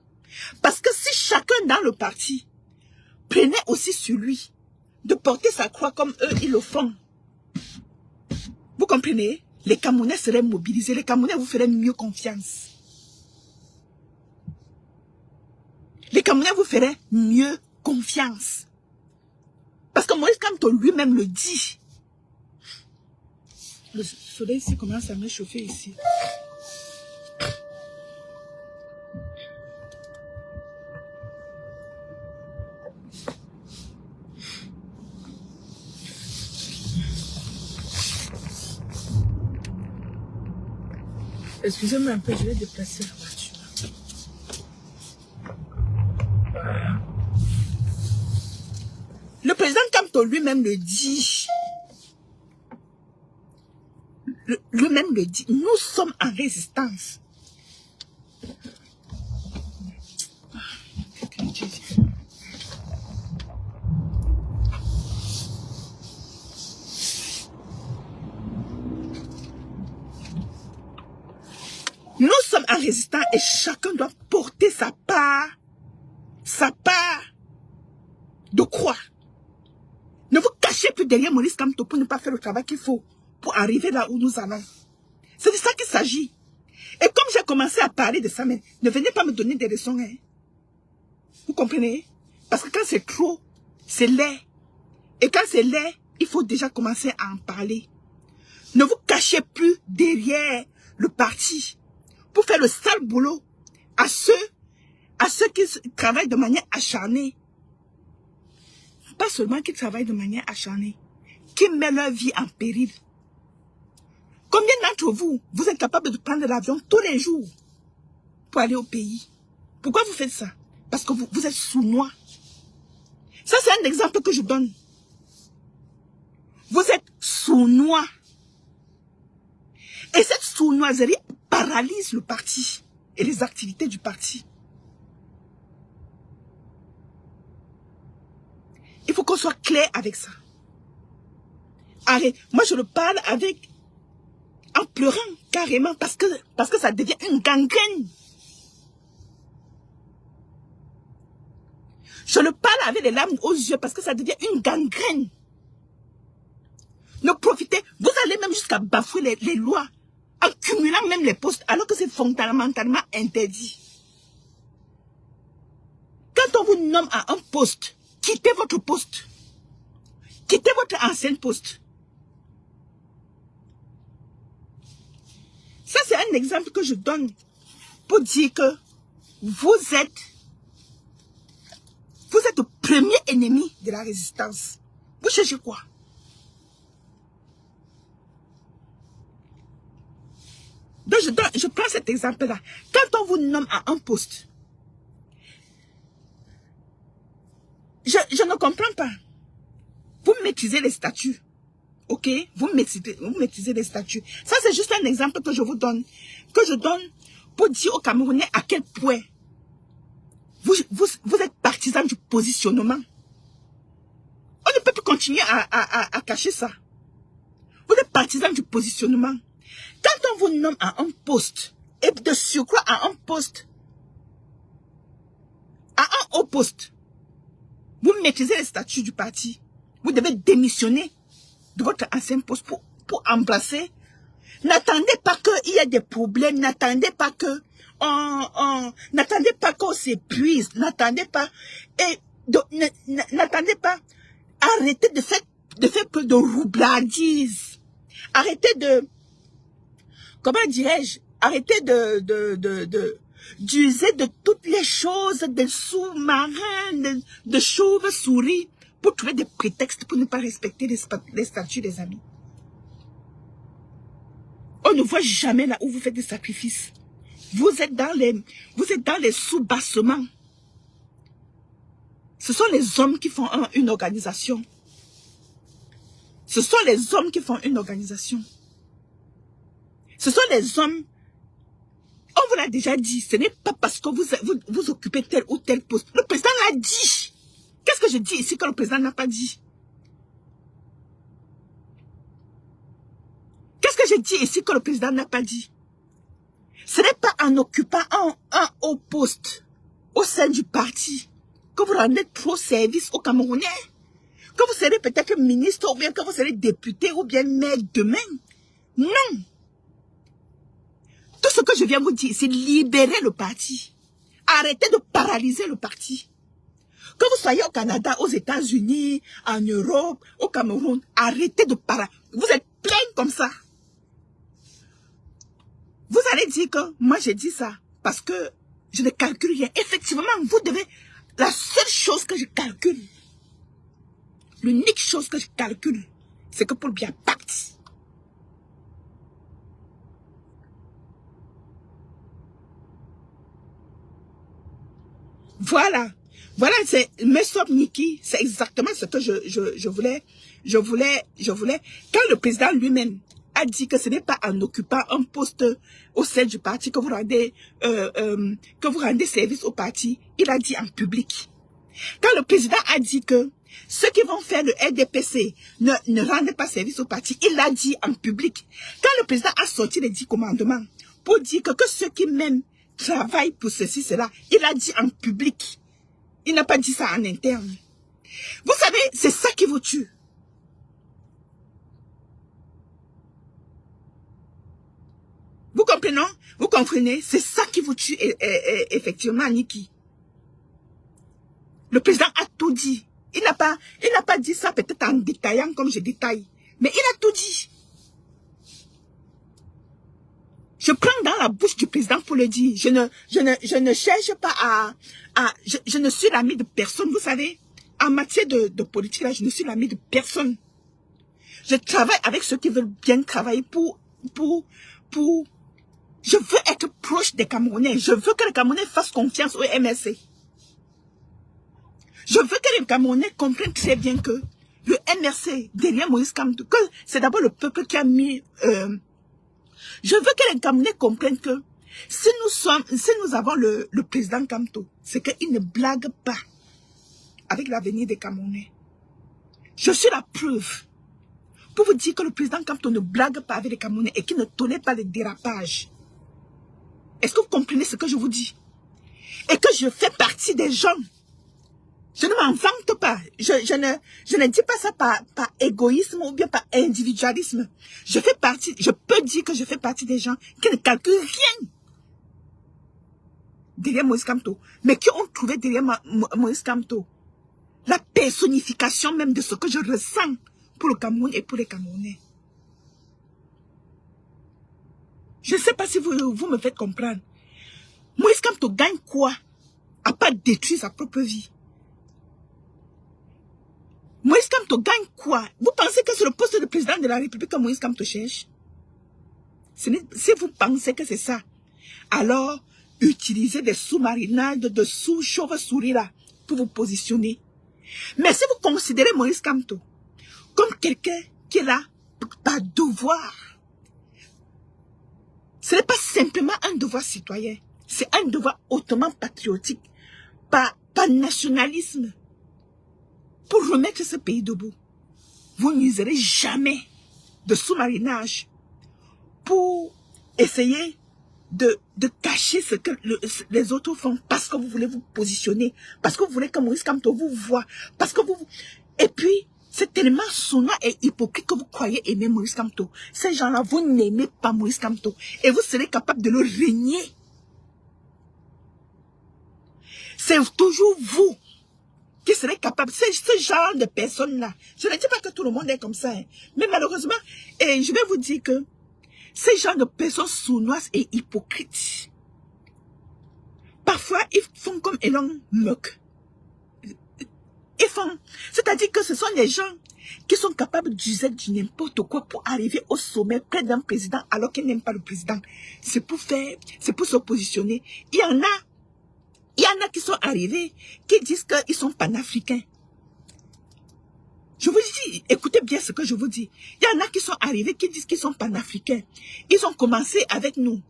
Parce que si chacun dans le parti prenait aussi sur lui de porter sa croix comme eux, ils le font, vous comprenez? Les Camerounais seraient mobilisés, les Camerounais vous feraient mieux confiance. Les Camerounais vous feraient mieux confiance. Parce que Maurice Kamto lui-même le dit. Le soleil ici commence à me chauffer ici. Excusez-moi un peu, je vais déplacer la voiture. Voilà. Le président Kamto lui-même le dit. Lui-même le dit. Nous sommes en résistance. Nous sommes en résistance et chacun doit porter sa part de croix. Ne vous cachez plus derrière Maurice Kamto pour ne pas faire le travail qu'il faut pour arriver là où nous allons. C'est de ça qu'il s'agit. Et comme j'ai commencé à parler de ça, mais ne venez pas me donner des leçons. Hein. Vous comprenez? Parce que quand c'est trop, c'est laid. Et quand c'est laid, il faut déjà commencer à en parler. Ne vous cachez plus derrière le parti pour faire le sale boulot à ceux qui travaillent de manière acharnée. Pas seulement qui travaillent de manière acharnée, qui mettent leur vie en péril. Combien d'entre vous, vous êtes capables de prendre l'avion tous les jours pour aller au pays? Pourquoi vous faites ça? Parce que vous êtes sournois. Ça, c'est un exemple que je donne. Vous êtes sournois. Et cette sournoiserie paralyse le parti et les activités du parti. Il faut qu'on soit clair avec ça. Arrête. Moi, je le parle en pleurant carrément parce que ça devient une gangrène. Je le parle avec les larmes aux yeux parce que ça devient une gangrène. Ne profitez, vous allez même jusqu'à bafouer les lois en cumulant même les postes alors que c'est fondamentalement interdit. Quand on vous nomme à un poste, quittez votre poste. Quittez votre ancien poste. Ça, c'est un exemple que je donne pour dire que vous êtes le premier ennemi de la résistance. Vous cherchez quoi? Donc, je prends cet exemple-là. Quand on vous nomme à un poste, je ne comprends pas. Vous maîtrisez les statuts. Ok? Vous maîtrisez les statuts. Ça, c'est juste un exemple que je vous donne. Que je donne pour dire aux Camerounais à quel point vous êtes partisans du positionnement. On ne peut plus continuer à cacher ça. Vous êtes partisans du positionnement. Quand on vous nomme à un poste, et de surcroît à un poste, à un haut poste, vous maîtrisez les statuts du parti. Vous devez démissionner de votre ancien poste pour embrasser. N'attendez pas qu'il y ait des problèmes, n'attendez pas que n'attendez pas qu'on s'épuise, n'attendez pas, et n'attendez pas, arrêtez de faire peu de roublardise, arrêtez de, comment dirais-je, arrêtez d'user de toutes les choses, des sous-marins, de chauves-souris, pour trouver des prétextes pour ne pas respecter les statuts des amis. ne voit jamais là où vous faites des sacrifices. Vous êtes dans les sous-bassements. Ce sont les hommes qui font une organisation. Ce sont les hommes qui font une organisation. Ce sont les hommes. On vous l'a déjà dit, ce n'est pas parce que vous occupez tel ou tel poste. Le président l'a dit. Qu'est-ce que je dis ici que le président n'a pas dit? Qu'est-ce que je dis ici que le président n'a pas dit? Ce n'est pas en occupant un haut poste au sein du parti que vous rendez trop service aux Camerounais. Que vous serez peut-être ministre ou bien que vous serez député ou bien maire demain. Non. Tout ce que je viens vous dire, c'est libérer le parti. Arrêtez de paralyser le parti. Que vous soyez au Canada, aux États-Unis, en Europe, au Cameroun, arrêtez de paralyser. Vous êtes plein comme ça. Vous allez dire que moi j'ai dit ça parce que je ne calcule rien. Effectivement, vous devez... La seule chose que je calcule, l'unique chose que je calcule, c'est que pour bien pacte. Voilà. Voilà, c'est Mesop Niki, c'est exactement ce que je voulais. Quand le président lui-même a dit que ce n'est pas en occupant un poste au sein du parti que vous rendez service au parti, il a dit en public. Quand le président a dit que ceux qui vont faire le RDPC ne rendent pas service au parti, il l'a dit en public. Quand le président a sorti les 10 commandements pour dire que ceux qui même travaillent pour ceci, cela, il a dit en public. Il n'a pas dit ça en interne. Vous savez, c'est ça qui vous tue. Vous comprenez, non? Vous comprenez? C'est ça qui vous tue, effectivement, Niki. Le président a tout dit. Il n'a pas dit ça peut-être en détaillant comme je détaille. Mais il a tout dit. Je prends dans la bouche du président pour le dire. Je ne cherche pas je ne suis l'ami de personne. Vous savez, en matière de politique, là, je ne suis l'ami de personne. Je travaille avec ceux qui veulent bien travailler je veux être proche des Camerounais. Je veux que les Camerounais fassent confiance au MRC. Je veux que les Camerounais comprennent très bien que le MRC, derrière Moïse Kamto, que c'est d'abord le peuple qui a mis... je veux que les Camerounais comprennent que si nous avons le président Kamto, c'est qu'il ne blague pas avec l'avenir des Camerounais. Je suis la preuve pour vous dire que le président Kamto ne blague pas avec les Camerounais et qu'il ne tolère pas les dérapages. Est-ce que vous comprenez ce que je vous dis? Et que je fais partie des gens. Je ne m'en vante pas. Je ne dis pas ça par égoïsme ou bien par individualisme. Je peux dire que je fais partie des gens qui ne calculent rien derrière Moïse Kamto, mais qui ont trouvé derrière Moïse Kamto la personnification même de ce que je ressens pour le Cameroun et pour les Camerounais. Je ne sais pas si vous me faites comprendre. Moïse Kamto gagne quoi à pas détruire sa propre vie? Moïse Kamto gagne quoi? Vous pensez que c'est le poste de président de la République que Moïse Kamto cherche? Si vous pensez que c'est ça, alors utilisez des sous-marinades, de sous-chauves-souris là pour vous positionner. Mais si vous considérez Moïse Kamto comme quelqu'un qui est là par devoir, ce n'est pas simplement un devoir citoyen, c'est un devoir hautement patriotique, par nationalisme, pour remettre ce pays debout. Vous n'userez jamais de sous-marinage pour essayer de cacher ce que les autres font parce que vous voulez vous positionner, parce que vous voulez que Moïse Kamto vous voit, parce que vous... Et puis, c'est tellement sournois et hypocrite que vous croyez aimer Moïse Kamto. Ces gens-là, vous n'aimez pas Moïse Kamto et vous serez capable de le régner. C'est toujours vous qui serez capable, ce genre de personnes-là. Je ne dis pas que tout le monde est comme ça, hein, mais malheureusement, et je vais vous dire que ces genres de personnes sournoises et hypocrites, parfois, ils font comme Elon Musk. Ils font, c'est-à-dire que ce sont des gens qui sont capables d'user du n'importe quoi pour arriver au sommet près d'un président alors qu'ils n'aiment pas le président. C'est pour se positionner. Il y en a qui sont arrivés, qui disent qu'ils sont panafricains. Je vous dis, écoutez bien ce que je vous dis. Il y en a qui sont arrivés, qui disent qu'ils sont panafricains. Ils ont commencé avec nous.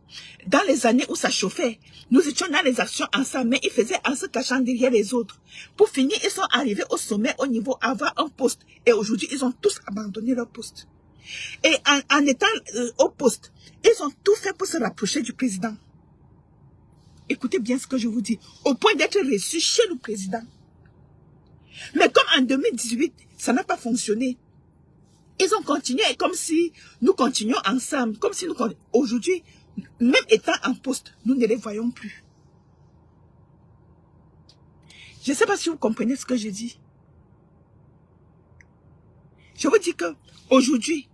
Dans les années où ça chauffait, nous étions dans les actions ensemble, mais ils faisaient en se cachant derrière les autres. Pour finir, ils sont arrivés au sommet, au niveau, avoir un poste. Et aujourd'hui, ils ont tous abandonné leur poste. Et en étant au poste, ils ont tout fait pour se rapprocher du président. Écoutez bien ce que je vous dis. Au point d'être reçus chez le président. Mais comme en 2018, ça n'a pas fonctionné. Ils ont continué comme si nous continuions ensemble. Comme si nous aujourd'hui, même étant en poste, nous ne les voyons plus. Je ne sais pas si vous comprenez ce que je dis. Je vous dis que aujourd'hui,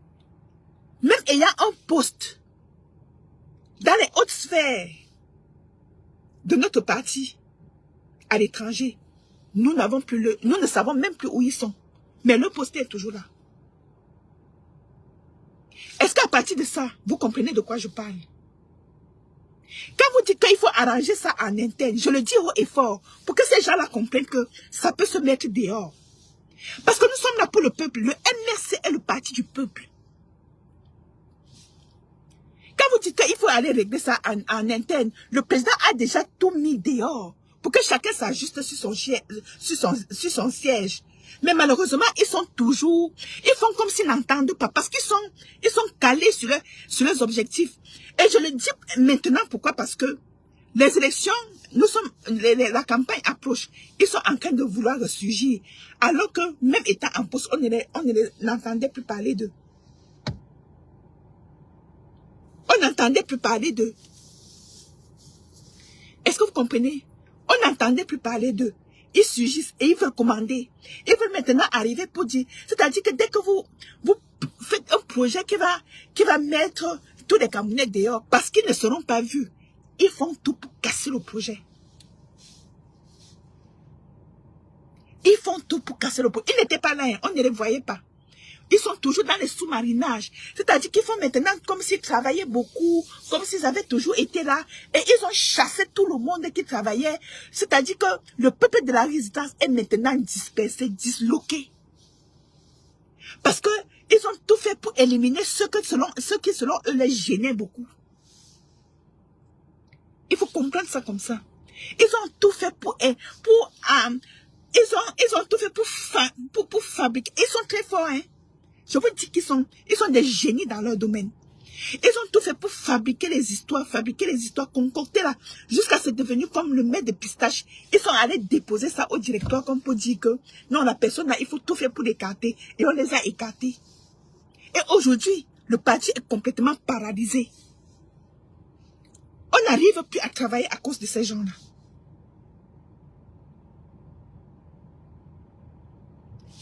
même ayant un poste dans les hautes sphères de notre parti à l'étranger, nous ne savons même plus où ils sont. Mais le poste est toujours là. Est-ce qu'à partir de ça, vous comprenez de quoi je parle? Quand vous dites qu'il faut arranger ça en interne, je le dis haut et fort, pour que ces gens-là comprennent que ça peut se mettre dehors. Parce que nous sommes là pour le peuple. Le MRC est le parti du peuple. Quand vous dites qu'il faut aller régler ça en interne, le président a déjà tout mis dehors pour que chacun s'ajuste sur son siège. Mais malheureusement, ils sont toujours, ils font comme s'ils n'entendent pas parce qu'ils sont calés sur leurs objectifs. Et je le dis maintenant, pourquoi? Parce que les élections, la campagne approche. Ils sont en train de vouloir ressurgir. Alors que même étant en poste, on ne l'entendait plus parler d'eux. On n'entendait plus parler d'eux. Est-ce que vous comprenez? On n'entendait plus parler d'eux. Ils surgissent et ils veulent commander. Ils veulent maintenant arriver pour dire. C'est-à-dire que dès que vous faites un projet qui va mettre tous les Camerounais dehors parce qu'ils ne seront pas vus, ils font tout pour casser le projet. Ils font tout pour casser le projet. Ils n'étaient pas là, hein, on ne les voyait pas. Ils sont toujours dans les sous-marinages. C'est-à-dire qu'ils font maintenant comme s'ils travaillaient beaucoup, comme s'ils avaient toujours été là. Et ils ont chassé tout le monde qui travaillait. C'est-à-dire que le peuple de la résistance est maintenant dispersé, disloqué. Parce que ils ont tout fait pour éliminer ceux qui selon eux les gênaient beaucoup. Il faut comprendre ça comme ça. Ils ont tout fait ils ont tout fait pour fabriquer. Ils sont très forts, hein. Je vous dis qu'ils sont des génies dans leur domaine. Ils ont tout fait pour fabriquer les histoires, concocter là, jusqu'à ce devenu comme le maître de pistache. Ils sont allés déposer ça au directeur comme pour dire que non, la personne là, il faut tout faire pour l'écarter. Et on les a écartés. Et aujourd'hui, le parti est complètement paralysé. On n'arrive plus à travailler à cause de ces gens-là.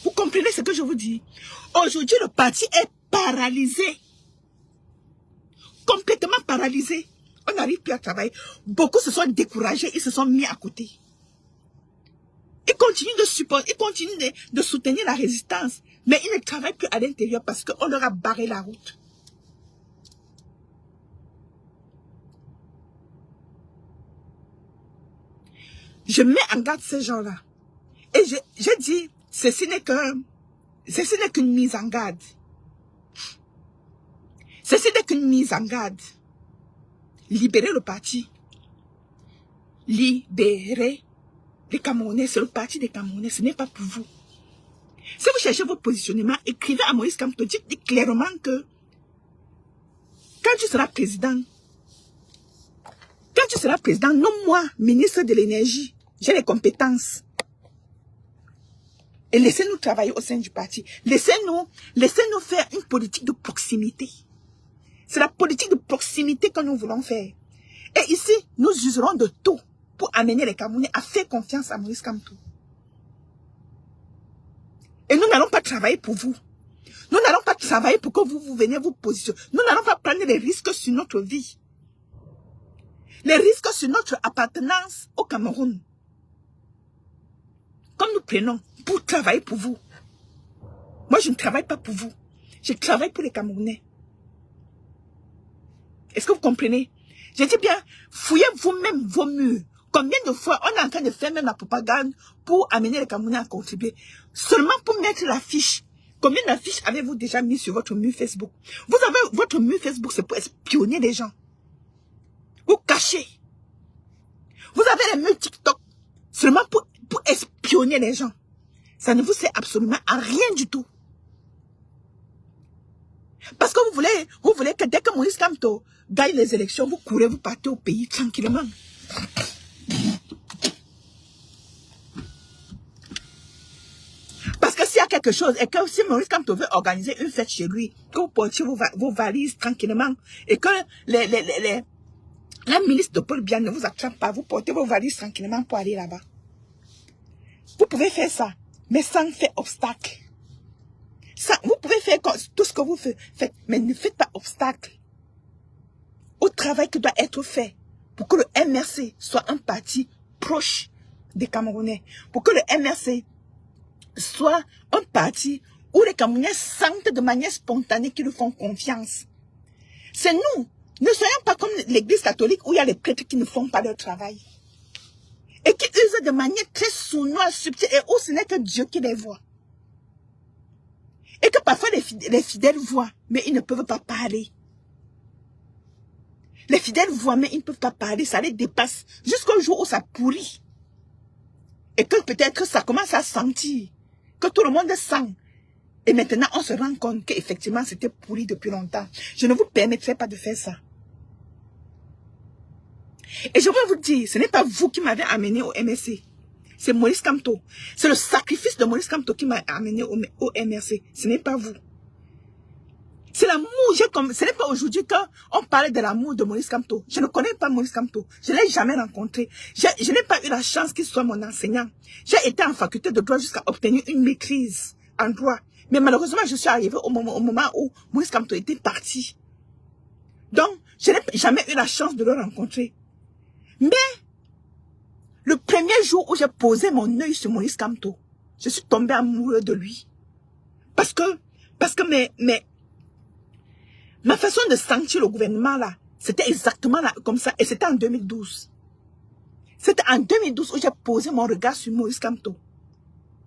Vous comprenez ce que je vous dis? Aujourd'hui, le parti est paralysé. Complètement paralysé. On n'arrive plus à travailler. Beaucoup se sont découragés, ils se sont mis à côté. Ils continuent de supporter, ils continuent de soutenir la résistance. Mais ils ne travaillent plus à l'intérieur parce qu'on leur a barré la route. Je mets en garde ces gens-là. Et je dis, ceci n'est qu'une mise en garde. Ceci n'est qu'une mise en garde. Libérez le parti. Libérez les Camerounais. C'est le parti des Camerounais. Ce n'est pas pour vous. Si vous cherchez votre positionnement, écrivez à Moïse Kamto. Dites clairement que quand tu seras président, nomme-moi ministre de l'énergie. J'ai les compétences. Et laissez-nous travailler au sein du parti. Laissez-nous faire une politique de proximité. C'est la politique de proximité que nous voulons faire. Et ici, nous userons de tout pour amener les Camerounais à faire confiance à Moïse Kamto. Et nous n'allons pas travailler pour vous. Nous n'allons pas travailler pour que vous veniez vous positionner. Nous n'allons pas prendre les risques sur notre vie. Les risques sur notre appartenance au Cameroun. Comme nous prenons pour travailler pour vous. Moi, je ne travaille pas pour vous. Je travaille pour les Camerounais. Est-ce que vous comprenez? Je dis bien, fouillez vous-même vos murs. Combien de fois on est en train de faire même la propagande pour amener les Camerounais à contribuer? Seulement pour mettre l'affiche. Combien d'affiches avez-vous déjà mis sur votre mur Facebook? Vous avez votre mur Facebook, c'est pour espionner les gens. Vous cachez. Vous avez les murs TikTok seulement pour espionner les gens. Ça ne vous sert absolument à rien du tout. Parce que vous voulez que dès que Maurice Kamto gagne les élections, vous courez, vous partez au pays tranquillement. Parce que s'il y a quelque chose, et que si Maurice Kamto veut organiser une fête chez lui, que vous portiez vos valises tranquillement, et que la milice de Paul Biya ne vous attrape pas, vous portez vos valises tranquillement pour aller là-bas. Vous pouvez faire ça, mais sans faire obstacle. Ça, vous pouvez faire tout ce que vous faites, mais ne faites pas obstacle au travail qui doit être fait pour que le MRC soit un parti proche des Camerounais, pour que le MRC soit un parti où les Camerounais sentent de manière spontanée qu'ils nous font confiance. C'est nous. Ne soyons pas comme l'église catholique où il y a les prêtres qui ne font pas leur travail. Et qui usent de manière très sournoise, subtile, et où ce n'est que Dieu qui les voit. Et que parfois les fidèles voient, mais ils ne peuvent pas parler. Les fidèles voient, mais ils ne peuvent pas parler, ça les dépasse jusqu'au jour où ça pourrit. Et que peut-être ça commence à sentir, que tout le monde sent. Et maintenant, on se rend compte qu'effectivement, c'était pourri depuis longtemps. Je ne vous permettrai pas de faire ça. Et je veux vous dire, ce n'est pas vous qui m'avez amené au MRC. C'est Maurice Kamto. C'est le sacrifice de Maurice Kamto qui m'a amené au MRC. Ce n'est pas vous. C'est l'amour. Ce n'est pas aujourd'hui qu'on parlait de l'amour de Maurice Kamto. Je ne connais pas Maurice Kamto. Je ne l'ai jamais rencontré. Je n'ai pas eu la chance qu'il soit mon enseignant. J'ai été en faculté de droit jusqu'à obtenir une maîtrise en droit. Mais malheureusement, je suis arrivée au moment où Maurice Kamto était parti. Donc, je n'ai jamais eu la chance de le rencontrer. Mais, le premier jour où j'ai posé mon œil sur Maurice Kamto, je suis tombée amoureuse de lui. Parce que ma façon de sentir le gouvernement là, c'était exactement là, comme ça. Et c'était en 2012. C'était en 2012 où j'ai posé mon regard sur Maurice Kamto.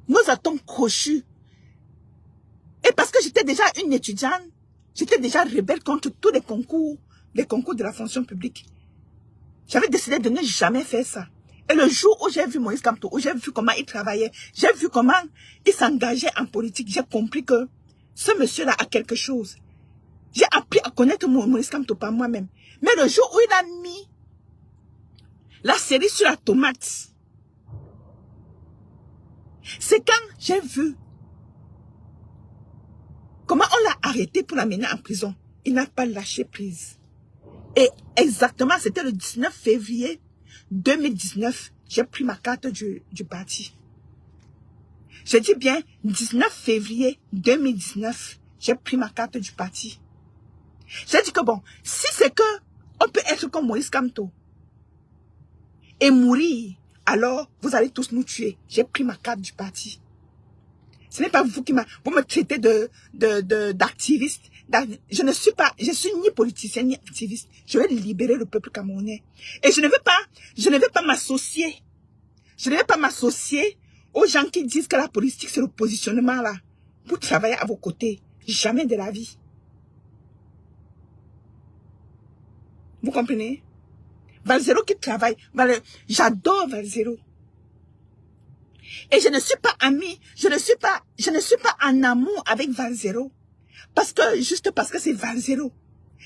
Nos atomes crochus. Et parce que j'étais déjà une étudiante, j'étais déjà rebelle contre tous les concours de la fonction publique. J'avais décidé de ne jamais faire ça. Et le jour où j'ai vu Maurice Kamto, où j'ai vu comment il travaillait, j'ai vu comment il s'engageait en politique, j'ai compris que ce monsieur-là a quelque chose. J'ai appris à connaître Maurice Kamto par moi-même. Mais le jour où il a mis la série sur la tomate, c'est quand j'ai vu comment on l'a arrêté pour l'amener en prison. Il n'a pas lâché prise. Et exactement, c'était le 19 février 2019, j'ai pris ma carte du parti. Je dis bien 19 février 2019, j'ai pris ma carte du parti. J'ai dit que bon, si c'est que on peut être comme Maurice Kamto et mourir, alors vous allez tous nous tuer. J'ai pris ma carte du parti. Ce n'est pas vous vous me traitez d'activiste. Je suis ni politicien ni activiste. Je vais libérer le peuple camerounais. Et je ne veux pas m'associer. Je ne vais pas m'associer aux gens qui disent que la politique c'est le positionnement là. Pour travailler à vos côtés. Jamais de la vie. Vous comprenez? Valzero qui travaille. J'adore Valzero. Et je ne suis pas amie, je ne suis pas en amour avec Valzero. Juste parce que c'est Valzero.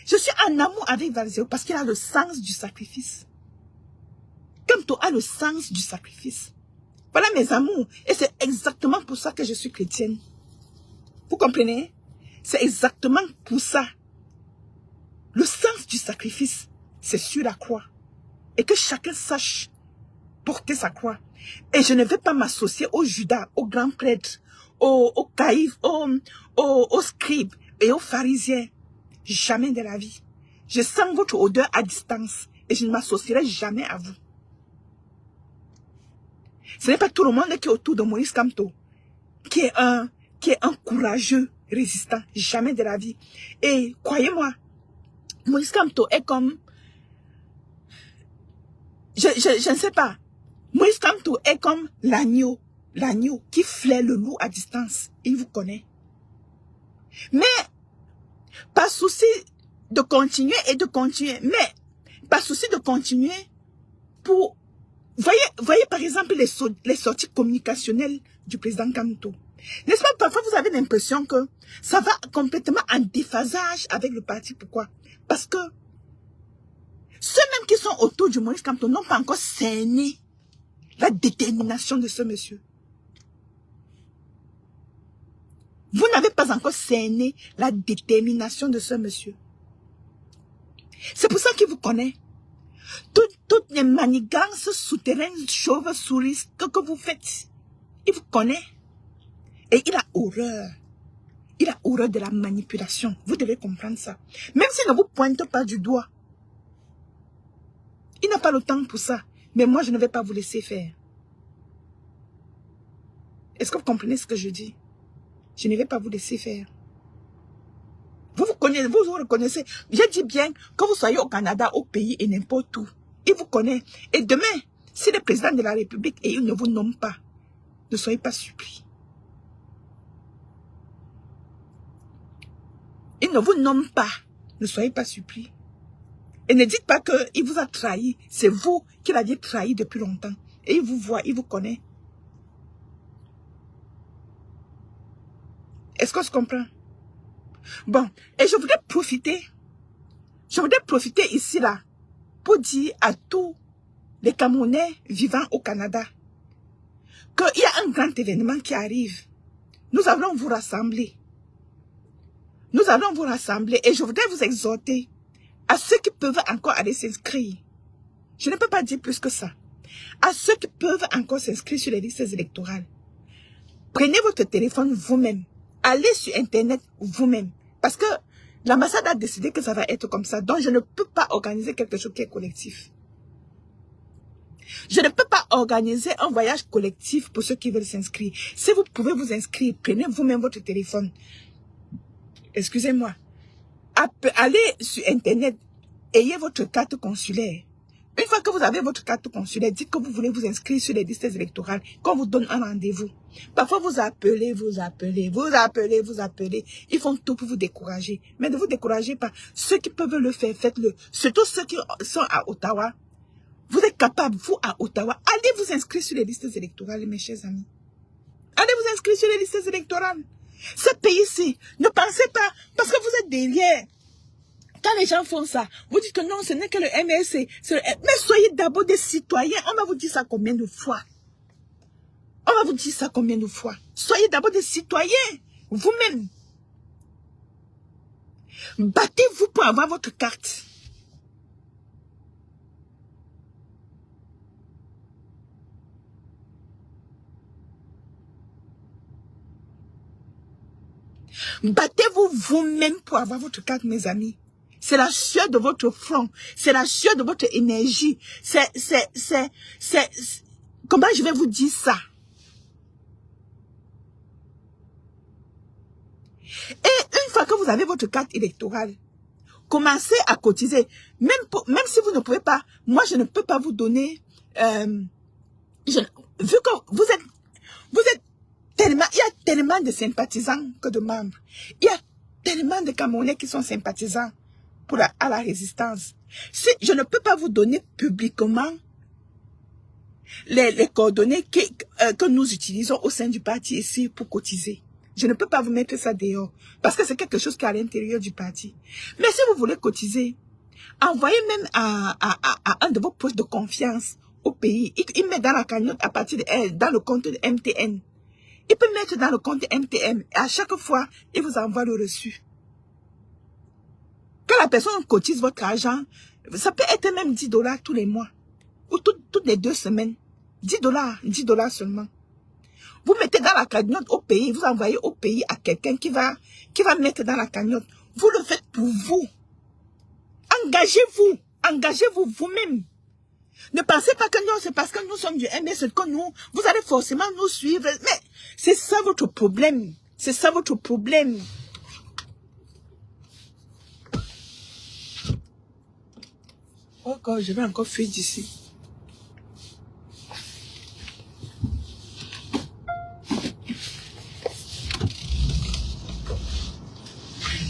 Je suis en amour avec Valzero parce qu'il a le sens du sacrifice. Kamto a le sens du sacrifice. Voilà mes amours. Et c'est exactement pour ça que je suis chrétienne. Vous comprenez? C'est exactement pour ça. Le sens du sacrifice, c'est sur la croix. Et que chacun sache porter sa croix. Et je ne vais pas m'associer aux Judas, aux grands prêtres, aux caïfs, aux scribes et aux pharisiens. Jamais de la vie. Je sens votre odeur à distance et je ne m'associerai jamais à vous. Ce n'est pas tout le monde qui est autour de Maurice Kamto, qui est un qui est un courageux résistant, jamais de la vie. Et croyez-moi, Moïse Kamto est comme, je ne sais pas, Moïse Kamto est comme l'agneau qui flaire le loup à distance. Il vous connaît. Mais, pas souci de continuer mais pas souci de continuer pour... Voyez par exemple les sorties communicationnelles du président Kamto. N'est-ce pas, parfois vous avez l'impression que ça va complètement en déphasage avec le parti. Pourquoi? Parce que ceux-mêmes qui sont autour du Moïse Kamto n'ont pas encore cerné la détermination de ce monsieur. Vous n'avez pas encore cerné la détermination de ce monsieur. C'est pour ça qu'il vous connaît. Toutes les manigances souterraines, chauves-souris que vous faites, il vous connaît. Et il a horreur. Il a horreur de la manipulation. Vous devez comprendre ça. Même s'il ne vous pointe pas du doigt. Il n'a pas le temps pour ça. Mais moi, je ne vais pas vous laisser faire. Est-ce que vous comprenez ce que je dis? Je ne vais pas vous laisser faire. Vous reconnaissez. Je dis bien que vous soyez au Canada, au pays et n'importe où. Il vous connaît. Et demain, si le président de la République et il ne vous nomme pas, ne soyez pas surpris. Il ne vous nomme pas. Ne soyez pas surpris. Et ne dites pas qu'il vous a trahi. C'est vous qui l'aviez trahi depuis longtemps. Et il vous voit, il vous connaît. Est-ce qu'on se comprend? Bon, et je voudrais profiter ici là pour dire à tous les Camerounais vivant au Canada qu'il y a un grand événement qui arrive. Nous allons vous rassembler. Nous allons vous rassembler et je voudrais vous exhorter à ceux qui peuvent encore aller s'inscrire. Je ne peux pas dire plus que ça. À ceux qui peuvent encore s'inscrire sur les listes électorales. Prenez votre téléphone vous-même. Allez sur Internet vous-même. Parce que l'ambassade a décidé que ça va être comme ça. Donc, je ne peux pas organiser quelque chose qui est collectif. Je ne peux pas organiser un voyage collectif pour ceux qui veulent s'inscrire. Si vous pouvez vous inscrire, prenez vous-même votre téléphone. Excusez-moi. Allez sur Internet. Ayez votre carte consulaire. Une fois que vous avez votre carte consulaire, dites que vous voulez vous inscrire sur les listes électorales, qu'on vous donne un rendez-vous. Parfois, vous appelez. Ils font tout pour vous décourager. Mais ne vous découragez pas. Ceux qui peuvent le faire, faites-le. Surtout ceux qui sont à Ottawa. Vous êtes capables, vous, à Ottawa, allez vous inscrire sur les listes électorales, mes chers amis. Allez vous inscrire sur les listes électorales. Ce pays-ci, ne pensez pas, parce que vous êtes derrière. Quand les gens font ça, vous dites que non, ce n'est que le MLC. Mais soyez d'abord des citoyens. On va vous dire ça combien de fois? Soyez d'abord des citoyens, vous-même. Battez-vous pour avoir votre carte. Battez-vous vous-même pour avoir votre carte, mes amis. C'est la sueur de votre front. C'est la sueur de votre énergie. Comment je vais vous dire ça? Et une fois que vous avez votre carte électorale, commencez à cotiser. Même si vous ne pouvez pas, moi je ne peux pas vous donner, vu que vous êtes tellement, il y a tellement de sympathisants que de membres. Il y a tellement de Camerounais qui sont sympathisants à la résistance. Si je ne peux pas vous donner publiquement les coordonnées que nous utilisons au sein du parti ici pour cotiser. Je ne peux pas vous mettre ça dehors parce que c'est quelque chose qui est à l'intérieur du parti. Mais si vous voulez cotiser, envoyez même à un de vos postes de confiance au pays. Il met dans la cagnotte à partir dans le compte de MTN. Il peut mettre dans le compte MTN et à chaque fois, il vous envoie le reçu. Quand la personne cotise votre argent, ça peut être même 10 $ tous les mois ou toutes les 2 semaines. 10 $ seulement. Vous mettez dans la cagnotte au pays, vous envoyez au pays à quelqu'un qui va mettre dans la cagnotte. Vous le faites pour vous. Engagez-vous vous-même. Ne pensez pas que non, c'est parce que nous sommes du MS que vous allez forcément nous suivre. Mais c'est ça votre problème. C'est ça votre problème. Encore, je vais encore fuir d'ici.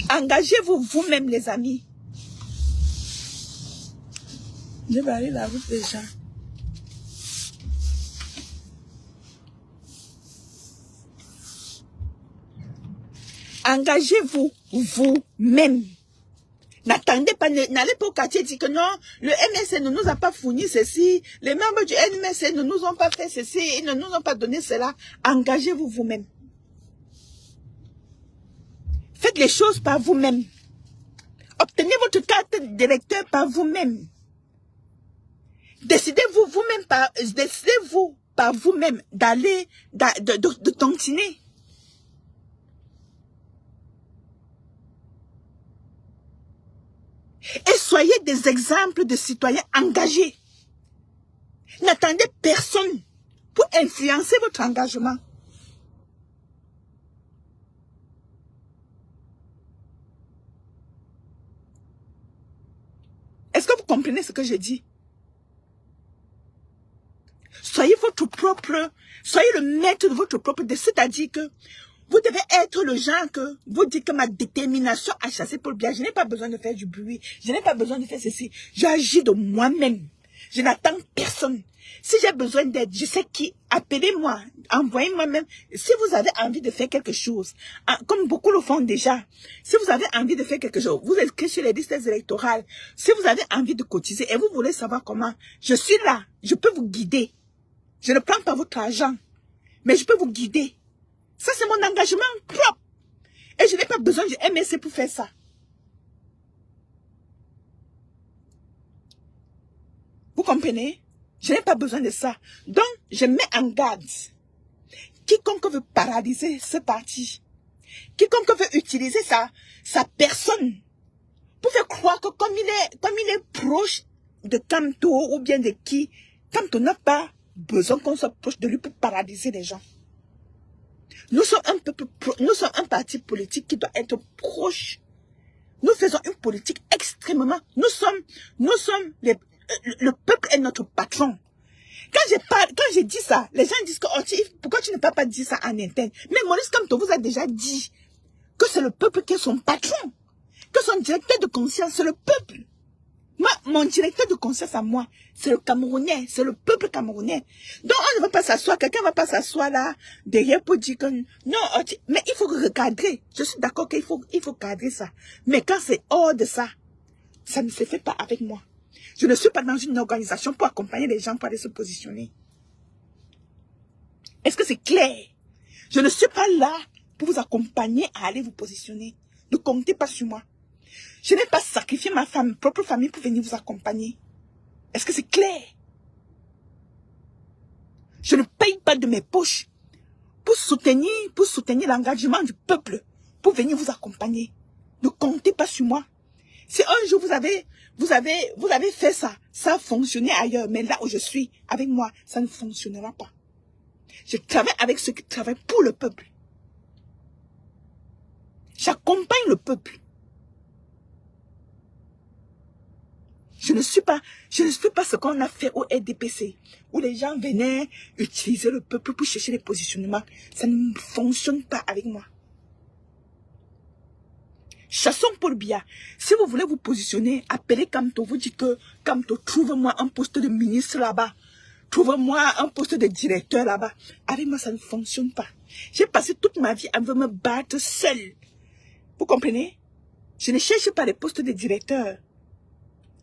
Engagez-vous vous-même, les amis. Je vais aller la route déjà. Engagez-vous vous-même. N'attendez pas, n'allez pas au quartier dire que non, le MSC ne nous a pas fourni ceci, les membres du MSC ne nous ont pas fait ceci, ils ne nous ont pas donné cela. Engagez-vous vous-même. Faites les choses par vous-même. Obtenez votre carte d'électeur par vous-même. Décidez-vous vous-même par vous-même d'aller, de tontiner. Et soyez des exemples de citoyens engagés. N'attendez personne pour influencer votre engagement. Est-ce que vous comprenez ce que je dis? Soyez le maître de votre propre destin, c'est-à-dire que vous devez être le genre que vous dites que ma détermination à chasser pour le bien, je n'ai pas besoin de faire du bruit, je n'ai pas besoin de faire ceci, j'agis de moi-même, je n'attends personne. Si j'ai besoin d'aide, je sais qui, appelez-moi, envoyez-moi même, si vous avez envie de faire quelque chose, comme beaucoup le font déjà, si vous avez envie de faire quelque chose, vous inscrivez sur les listes électorales, si vous avez envie de cotiser et vous voulez savoir comment, je suis là, je peux vous guider. Je ne prends pas votre argent, mais je peux vous guider. Ça, c'est mon engagement propre. Et je n'ai pas besoin du MSC pour faire ça. Vous comprenez? Je n'ai pas besoin de ça. Donc, je mets en garde. Quiconque veut paralyser ce parti, quiconque veut utiliser sa personne pour faire croire que comme il est proche de Kamto ou bien de qui, Kamto n'a pas besoin qu'on soit proche de lui pour paralyser les gens. Nous sommes un parti politique qui doit être proche. Nous faisons une politique extrêmement. Le peuple est notre patron. Quand je dis ça, les gens disent que pourquoi tu ne peux pas dire ça en interne? Mais Maurice Kamto vous a déjà dit que c'est le peuple qui est son patron, que son directeur de conscience c'est le peuple. Moi, mon directeur de conscience à moi, c'est le Camerounais, c'est le peuple camerounais. Donc, on ne va pas s'asseoir, quelqu'un ne va pas s'asseoir là, derrière pour dire que non, mais il faut recadrer. Je suis d'accord qu'il faut cadrer ça. Mais quand c'est hors de ça, ça ne se fait pas avec moi. Je ne suis pas dans une organisation pour accompagner les gens pour aller se positionner. Est-ce que c'est clair? Je ne suis pas là pour vous accompagner à aller vous positionner. Ne comptez pas sur moi. Je n'ai pas sacrifié ma propre famille pour venir vous accompagner. Est-ce que c'est clair? Je ne paye pas de mes poches pour soutenir l'engagement du peuple, pour venir vous accompagner. Ne comptez pas sur moi. Si un jour vous avez fait ça, ça a fonctionné ailleurs, mais là où je suis, avec moi, ça ne fonctionnera pas. Je travaille avec ceux qui travaillent pour le peuple. J'accompagne le peuple. Je ne suis pas ce qu'on a fait au RDPC, où les gens venaient utiliser le peuple pour chercher les positionnements. Ça ne fonctionne pas avec moi. Chassons Paul Biya. Si vous voulez vous positionner, appelez Kamto. Vous dites que Kamto, trouve-moi un poste de ministre là-bas. Trouve-moi un poste de directeur là-bas. Avec moi, ça ne fonctionne pas. J'ai passé toute ma vie à me battre seule. Vous comprenez? Je ne cherche pas les postes de directeur.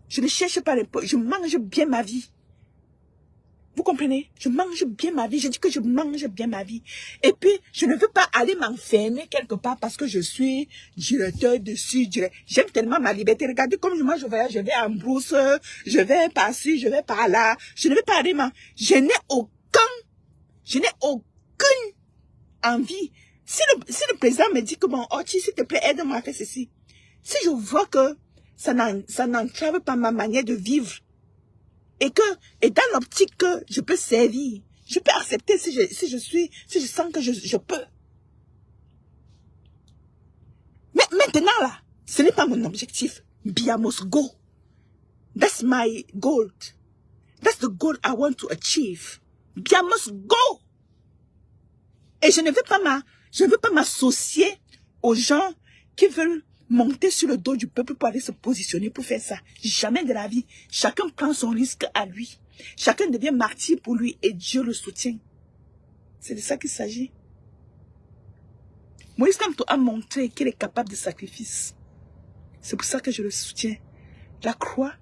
Je ne cherche pas les postes. Je mange bien ma vie. Vous comprenez? Je mange bien ma vie. Je dis que je mange bien ma vie. Et puis, je ne veux pas aller m'enfermer quelque part parce que je suis directeur dessus. J'aime tellement ma liberté. Regardez comme moi je voyage. Je vais en brousse. Je vais par-ci, je vais par-là. Je ne veux pas aller Je n'ai aucune envie. Si le président me dit que bon, Ochi, s'il te plaît, aide-moi à faire ceci. Si je vois que ça n'entrave pas ma manière de vivre, et dans l'optique que je peux servir, je peux accepter si je sens que je peux. maintenant là, ce n'est pas mon objectif. Bia must go. That's my goal. That's the goal I want to achieve. Bia must go. Et je ne veux pas m'associer aux gens qui veulent monter sur le dos du peuple pour aller se positionner pour faire ça. Jamais de la vie. Chacun prend son risque à lui. Chacun devient martyr pour lui et Dieu le soutient. C'est de ça qu'il s'agit. Moïse Kamto a montré qu'il est capable de sacrifice. C'est pour ça que je le soutiens. La croix,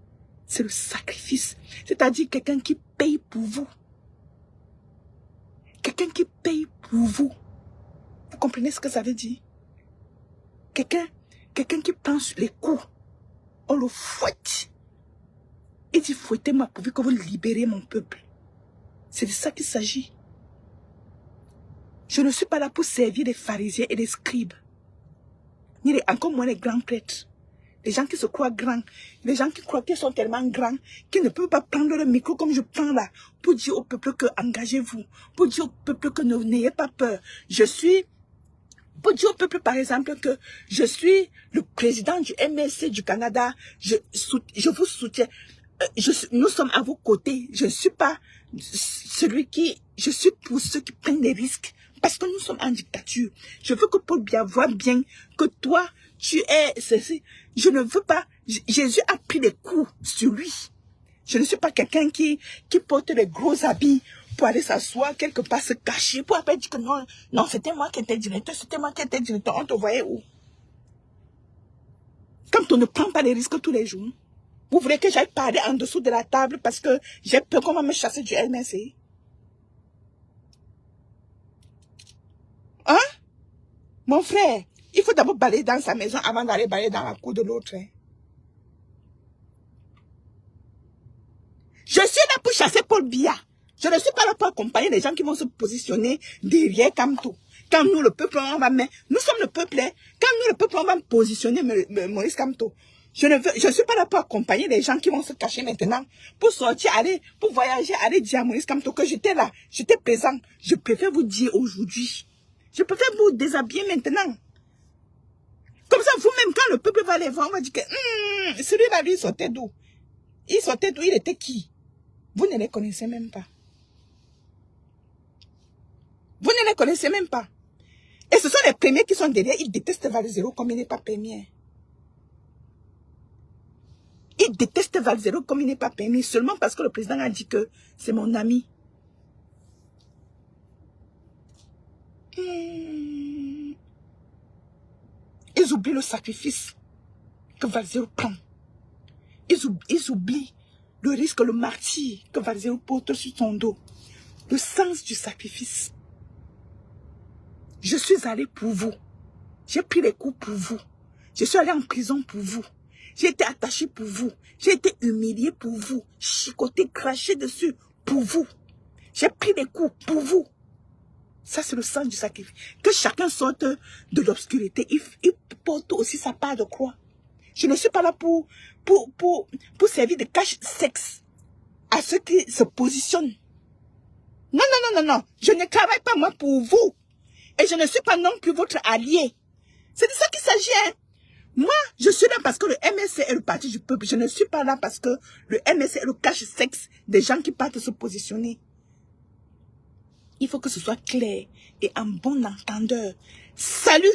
c'est le sacrifice. C'est-à-dire quelqu'un qui paye pour vous. Quelqu'un qui paye pour vous. Vous comprenez ce que ça veut dire? Quelqu'un qui prend les coups. On le fouette. Il dit, fouettez-moi pourvu que vous libérez mon peuple. C'est de ça qu'il s'agit. Je ne suis pas là pour servir les pharisiens et les scribes. Ni encore moins les grands prêtres. Les gens qui se croient grands. Les gens qui croient qu'ils sont tellement grands qu'ils ne peuvent pas prendre le micro comme je prends là. Pour dire au peuple que engagez-vous. Pour dire au peuple que n'ayez pas peur. Pour dire au peuple par exemple que je suis le président du MSC du Canada. Je vous soutiens. Nous sommes à vos côtés. Je ne suis pas celui qui... Je suis pour ceux qui prennent des risques. Parce que nous sommes en dictature. Je veux que Paul Biya voit bien que toi, tu es ceci. Je ne veux pas... Jésus a pris des coups sur lui. Je ne suis pas quelqu'un qui porte les gros habits pour aller s'asseoir quelque part, se cacher, pour après dire que non, c'était moi qui étais directeur, on te voyait où? Quand on ne prend pas les risques tous les jours, vous voulez que j'aille parler en dessous de la table parce que j'ai peur qu'on va me chasser du MSC? Hein? Mon frère, il faut d'abord balayer dans sa maison avant d'aller balayer dans la cour de l'autre. Hein? Je suis là pour chasser Paul Biya. Je ne suis pas là pour accompagner les gens qui vont se positionner derrière Kamto. Quand nous, le peuple, on va mettre... Nous sommes le peuple. Hein? Quand nous, le peuple, on va positionner Moïse Kamto. Je ne suis pas là pour accompagner les gens qui vont se cacher maintenant. Pour sortir, pour voyager, aller dire à Moïse Kamto que j'étais là. J'étais présent. Je préfère vous dire aujourd'hui. Je préfère vous déshabiller maintenant. Comme ça, vous-même, quand le peuple va les voir, on va dire que celui-là, lui, il sortait d'où? Il sortait d'où? Il était qui? Vous ne les connaissez même pas. Vous ne les connaissez même pas. Et ce sont les premiers qui sont derrière. Ils détestent Valzero comme il n'est pas permis. Ils détestent Valzero comme il n'est pas permis. Seulement parce que le président a dit que c'est mon ami. Ils oublient le sacrifice que Valzero prend. Ils oublient le risque, le martyr que Valzero porte sur son dos. Le sens du sacrifice. Je suis allé pour vous. J'ai pris les coups pour vous. Je suis allé en prison pour vous. J'ai été attaché pour vous. J'ai été humilié pour vous. Chicoté, craché dessus pour vous. J'ai pris des coups pour vous. Ça, c'est le sens du sacrifice. Que chacun sorte de l'obscurité. Il porte aussi sa part de croix. Je ne suis pas là pour servir de cache-sexe à ceux qui se positionnent. Non, non, non, non, non. Je ne travaille pas moi pour vous. Et je ne suis pas non plus votre allié. C'est de ça qu'il s'agit. Hein? Moi, je suis là parce que le MSC est le parti du peuple. Je ne suis pas là parce que le MSC est le cache-sexe des gens qui partent se positionner. Il faut que ce soit clair et en bon entendeur. Salut!